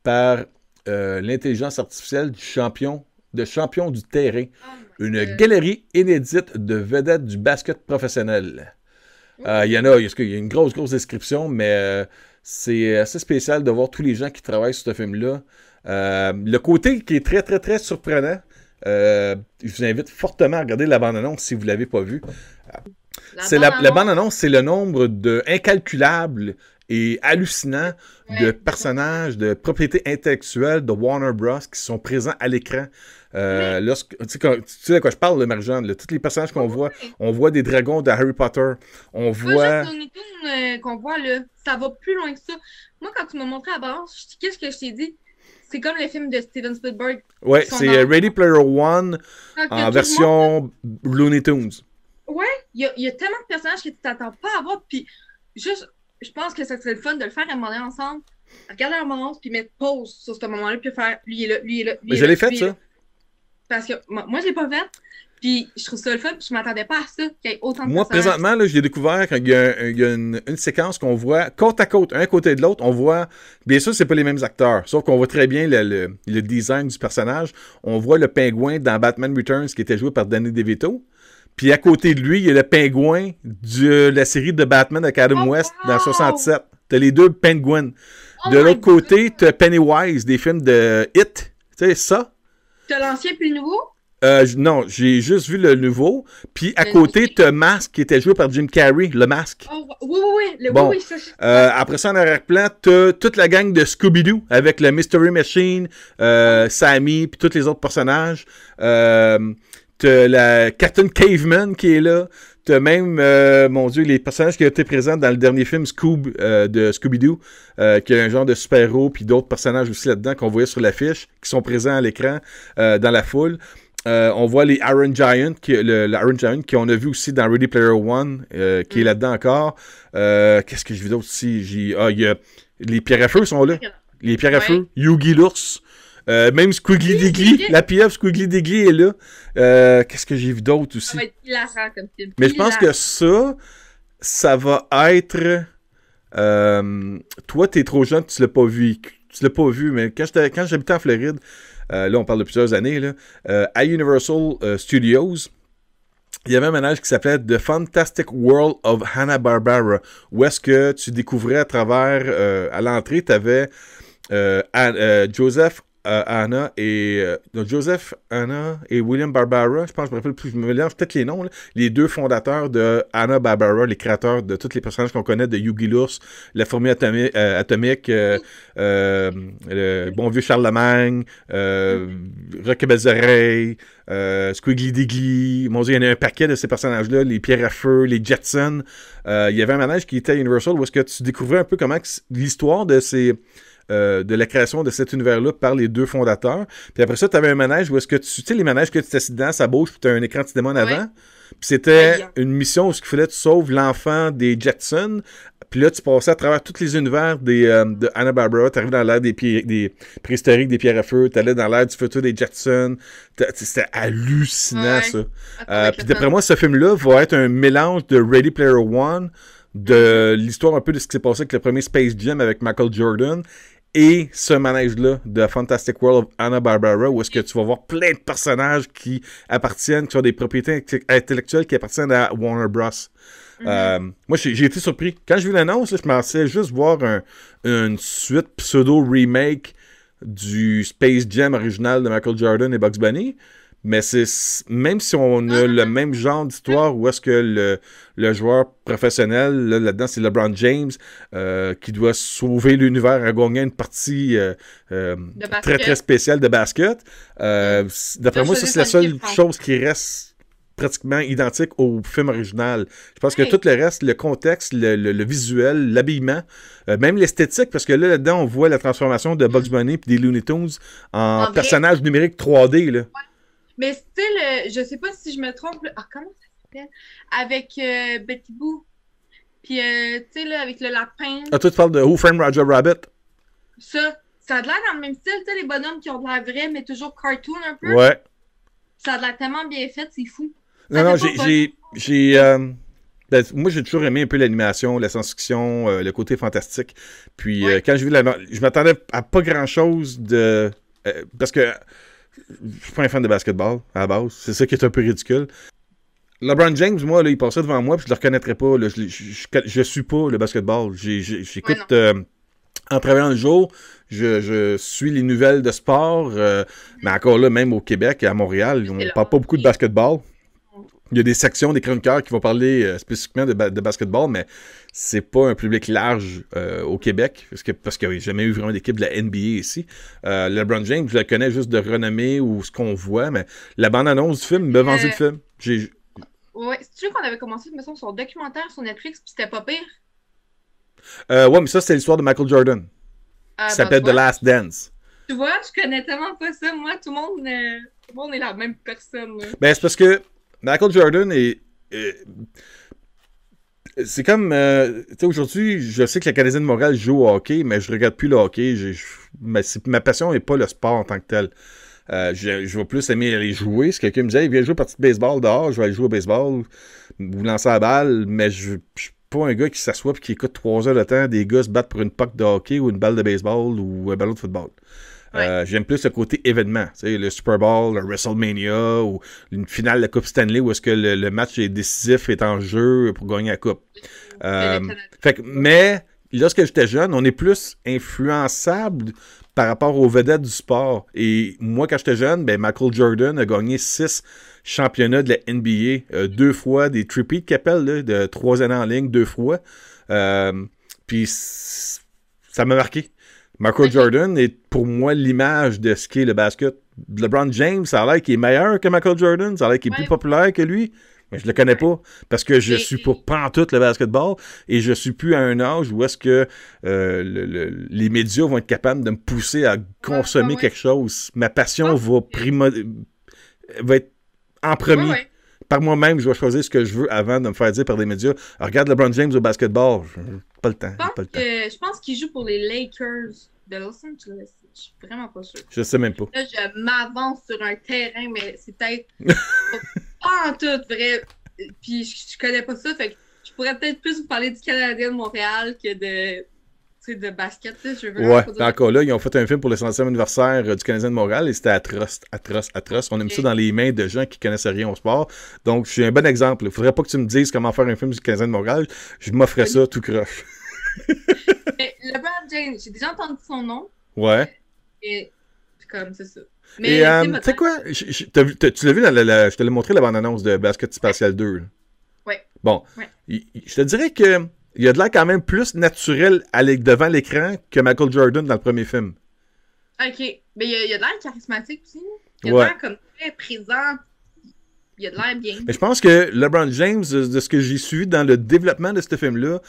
par l'intelligence artificielle du champion du terrain. Une galerie inédite de vedettes du basket professionnel. Il y a une grosse description, mais c'est assez spécial de voir tous les gens qui travaillent sur ce film-là. Le côté qui est très surprenant, je vous invite fortement à regarder la bande-annonce si vous ne l'avez pas vue. La bande-annonce, c'est le nombre incalculable et hallucinant de personnages, de propriétés intellectuelles de Warner Bros. Qui sont présents à l'écran. Tu sais de quoi je parle, Marie-Jeanne, tous les personnages qu'on voit, on voit des dragons de Harry Potter, on voit... Pas juste Looney qu'on voit, là, ça va plus loin que ça. Moi, quand tu m'as montré la bande, qu'est-ce que je t'ai dit? C'est comme le film de Steven Spielberg. Ouais, c'est Ready Player One en version Looney Tunes. Ouais, il y a tellement de personnages que tu t'attends pas à voir, puis juste, je pense que ça serait le fun de le faire à un moment donné ensemble, regarder la bande puis mettre pause sur ce moment-là, puis faire lui est là, lui est là, lui est là. Je l'ai fait, ça. Parce que moi, je l'ai pas fait. Puis je trouve ça le fun. Puis je m'attendais pas à ça, qu'il y ait autant de Moi, présentement, là, j'ai découvert qu'il y a une séquence qu'on voit côte à côte, un côté de l'autre. On voit, bien sûr, c'est pas les mêmes acteurs. Sauf qu'on voit très bien le design du personnage. On voit le pingouin dans Batman Returns qui était joué par Danny DeVito. Puis à côté de lui, il y a le pingouin de la série de Batman avec Adam West dans 67. T'as les deux pingouins. De l'autre côté, t'as Pennywise des films de It. Tu sais, ça. T'as l'ancien puis le nouveau? Non, j'ai juste vu le nouveau. Puis à côté, t'as Mask qui était joué par Jim Carrey, le Masque. Oh, oui. Bon, oui, ça. après ça, en arrière-plan, t'as toute la gang de Scooby-Doo avec le Mystery Machine, Sammy, puis tous les autres personnages. T'as la Captain Caveman qui est là. T'as même, mon Dieu, les personnages qui ont été présents dans le dernier film de Scooby-Doo, qui a un genre de super-héros, puis d'autres personnages aussi là-dedans qu'on voyait sur l'affiche, qui sont présents à l'écran dans la foule. On voit les Iron Giant, le Iron Giant qu'on a vu aussi dans Ready Player One, qui est là-dedans encore. Qu'est-ce que j'ai vu d'autre aussi? Il y a les pierres à feu sont là. Les pierres à feu, Yugi l'ours. Même Squiggly Diggly, la pieuvre Squiggly Diggly est là. Qu'est-ce que j'ai vu d'autre aussi? Ça va être hilarant comme film. Mais je pense que ça va être... toi, t'es trop jeune, tu l'as pas vu. Tu l'as pas vu, mais quand j'habitais en Floride, là, on parle de plusieurs années, là, à Universal Studios, il y avait un manège qui s'appelait The Fantastic World of Hanna-Barbera, où est-ce que tu découvrais à travers, à l'entrée, tu avais Joseph, Anna et William Barbera, je pense, je me rappelle plus, je me mélange peut-être les noms, là, les deux fondateurs de Hanna-Barbera, les créateurs de tous les personnages qu'on connaît, de Yugi l'ours, la fourmi atomique, le bon vieux Charlemagne, Rocky Belles Oreilles, Squiggly Diggly, mon Dieu, il y en a un paquet de ces personnages-là, les pierres à feu, les Jetsons. Il y avait un manège qui était à Universal où est-ce que tu découvrais un peu comment l'histoire de ces... de la création de cet univers-là par les deux fondateurs. Puis après ça, tu avais un manège où est-ce que tu sais, les manèges que tu t'assis dedans, ça bouge, puis tu as un écran de cinéma en avant. Puis c'était une mission où il fallait que tu sauves l'enfant des Jetsons. Puis là, tu passais à travers tous les univers de Hanna-Barbera. Tu arrives dans l'ère des préhistoriques, des pierres à feu. Tu allais dans l'ère du futur des Jetsons. C'était hallucinant, ça. Puis d'après moi, ce film-là va être un mélange de Ready Player One, de l'histoire un peu de ce qui s'est passé avec le premier Space Jam avec Michael Jordan, et ce manège-là de Fantastic World of Hanna-Barbera, où est-ce que tu vas voir plein de personnages qui appartiennent, qui ont des propriétés intellectuelles qui appartiennent à Warner Bros. Moi, j'ai été surpris. Quand j'ai vu l'annonce, je pensais juste voir une suite pseudo-remake du Space Jam original de Michael Jordan et Bugs Bunny. Mais même si on a le même genre d'histoire où est-ce que le joueur professionnel, là-dedans, c'est LeBron James, qui doit sauver l'univers en gagnant une partie très, très spéciale de basket. D'après moi, ça, c'est la seule chose qui reste pratiquement identique au film original. Je pense que tout le reste, le contexte, le visuel, l'habillement, même l'esthétique, parce que là-dedans, on voit la transformation de Bugs Bunny et des Looney Tunes en personnages numériques 3D, là. Mais style, je sais pas si je me trompe, comment ça s'appelle? Avec Betty Boo. Puis, tu sais, là, avec le lapin. Ah, toi, tu parles de Who Framed Roger Rabbit? Ça a de l'air dans le même style, tu sais, les bonhommes qui ont de l'air vrai, mais toujours cartoon un peu. Ouais. Ça a de l'air tellement bien fait, c'est fou. Non, moi, j'ai toujours aimé un peu l'animation, la science-fiction, le côté fantastique. Puis, quand j'ai vu je m'attendais à pas grand-chose de... parce que je suis pas un fan de basketball, à la base. C'est ça qui est un peu ridicule. LeBron James, moi, là, il passait devant moi, puis je le reconnaîtrais pas. Là, je suis pas le basketball. J'écoute... en travaillant le jour, je suis les nouvelles de sport, mais encore là, même au Québec et à Montréal, on ne parle pas beaucoup de basketball. Il y a des sections, des chroniqueurs qui vont parler spécifiquement de basketball, mais c'est pas un public large au Québec, parce qu'il n'y a jamais eu vraiment d'équipe de la NBA ici. LeBron James, je le connais juste de renommée ou ce qu'on voit, mais la bande-annonce du film m'a vendu le film. Ouais, c'est sûr qu'on avait commencé, me semble, son documentaire sur Netflix, puis c'était pas pire. Ouais, mais ça, c'est l'histoire de Michael Jordan. Ça s'appelle The Last Dance. Tu vois, je connais tellement pas ça. Moi, tout le monde est la même personne. Là. Ben, c'est parce que Michael Jordan c'est comme... tu sais, aujourd'hui, je sais que le Canadien de Montréal joue au hockey, mais je regarde plus le hockey. Ma passion n'est pas le sport en tant que tel. Je vais plus aimer aller jouer. Si quelqu'un me disait, viens jouer partie de baseball dehors, je vais aller jouer au baseball ou lancer la balle, mais je suis pas un gars qui s'assoit et qui écoute 3 heures de temps des gars se battre pour une puck de hockey ou une balle de baseball ou un ballon de football. Ouais. J'aime plus le côté événement, tu sais, le Super Bowl, le WrestleMania ou une finale de la Coupe Stanley où est-ce que le match est décisif, est en jeu pour gagner la Coupe. Mais lorsque j'étais jeune, on est plus influençable par rapport aux vedettes du sport. Et moi, quand j'étais jeune, Michael Jordan a gagné 6 championnats de la NBA, 2 fois des tripeats qu'il appelle, là, de 3 années en ligne, 2 fois. Puis ça m'a marqué. Michael Jordan est pour moi l'image de ce qu'est le basket. LeBron James, ça a l'air qu'il est meilleur que Michael Jordan, ça a l'air qu'il est plus populaire que lui. Mais je le connais pas parce que je suis pas pantoute le basketball et je suis plus à un âge où est-ce que les médias vont être capables de me pousser à consommer quelque chose. Ma passion va être en premier. Par moi-même, je vais choisir ce que je veux avant de me faire dire par des médias. Alors, regarde LeBron James au basketball. Pas le temps. Je pense qu'il joue pour les Lakers de Los Angeles. Je suis vraiment pas sûre. Je sais même pas. Là, je m'avance sur un terrain, mais c'est peut-être pas en tout vrai. Puis je connais pas ça, fait que je pourrais peut-être plus vous parler du Canadien de Montréal que de basket. Là. Je veux ouais, encore là, ils ont fait un film pour le 100e anniversaire du Canadien de Montréal et c'était atroce. On a mis ça dans les mains de gens qui connaissaient rien au sport. Donc, je suis un bon exemple. Il faudrait pas que tu me dises comment faire un film du Canadien de Montréal. Je m'offrais ça tout croche. Mais LeBron James, j'ai déjà entendu son nom. Ouais. Et comme c'est ça. Mais tu sais quoi? Tu l'as vu, je te l'ai montré la bande-annonce de Basket Spatial 2. Là. Ouais. Bon. Ouais. Je te dirais que il a de l'air quand même plus naturel devant l'écran que Michael Jordan dans le premier film. OK. Mais il a de l'air charismatique aussi. Il a de l'air comme très présent. Il a de l'air bien. Mais je pense que LeBron James, de ce que j'ai suivi dans le développement de ce film-là,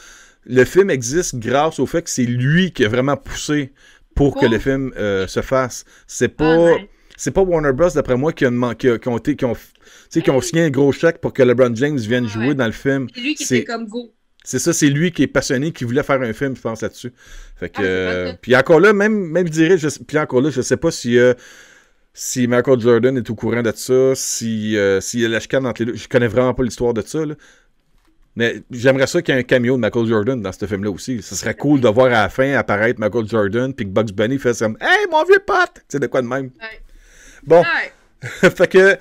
le film existe grâce au fait que c'est lui qui a vraiment poussé pour que le film se fasse. C'est pas... C'est pas Warner Bros, d'après moi, qui ont signé un gros chèque pour que LeBron James vienne jouer dans le film. C'est lui qui était comme go. C'est ça, c'est lui qui est passionné, qui voulait faire un film, je pense, là-dessus. Fait que, puis encore là, même je dirais, puis encore là, je sais pas si Michael Jordan est au courant de ça, s'il y a la chicane entre les deux. Je connais vraiment pas l'histoire de ça, là. Mais j'aimerais ça qu'il y ait un cameo de Michael Jordan dans ce film-là aussi. Ce serait cool de voir à la fin apparaître Michael Jordan, puis que Bugs Bunny fait comme « Hey, mon vieux pote! » Tu sais, de quoi de même. Ouais. Bon. Ouais. Fait que...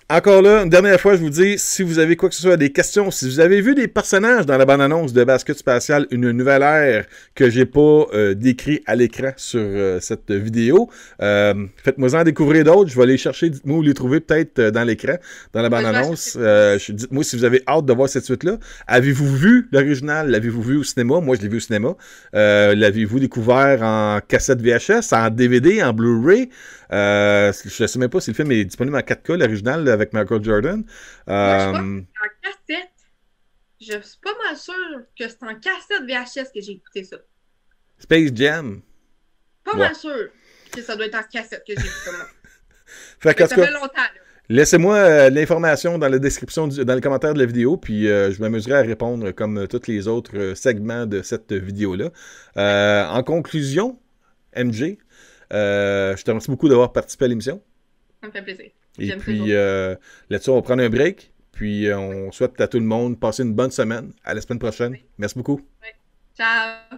Encore là, une dernière fois, je vous dis, si vous avez quoi que ce soit, des questions, si vous avez vu des personnages dans la bande-annonce de Basket Spatial, une nouvelle ère que j'ai pas décrit à l'écran sur cette vidéo, faites-moi en découvrir d'autres. Je vais les chercher, dites-moi où les trouver peut-être dans l'écran, dans la bande-annonce. Dites-moi si vous avez hâte de voir cette suite-là. Avez-vous vu l'original? L'avez-vous vu au cinéma? Moi, je l'ai vu au cinéma. L'avez-vous découvert en cassette VHS, en DVD, en Blu-ray? Je ne sais même pas si le film est disponible en 4K, l'original, avec Michael Jordan. Moi, je pense que c'est en cassette. Je suis pas mal sûre que c'est en cassette VHS que j'ai écouté ça. Space Jam. Pas mal sûre que ça doit être en cassette que j'ai écouté ça. Ça fait longtemps, là. Laissez-moi l'information dans la description, dans les commentaires de la vidéo, puis je m'amuserai à répondre comme tous les autres segments de cette vidéo-là. En conclusion, MJ, je te remercie beaucoup d'avoir participé à l'émission. Ça me fait plaisir. Et puis, là-dessus, on va prendre un break. Puis, on souhaite à tout le monde passer une bonne semaine. À la semaine prochaine. Merci beaucoup. Oui. Ciao.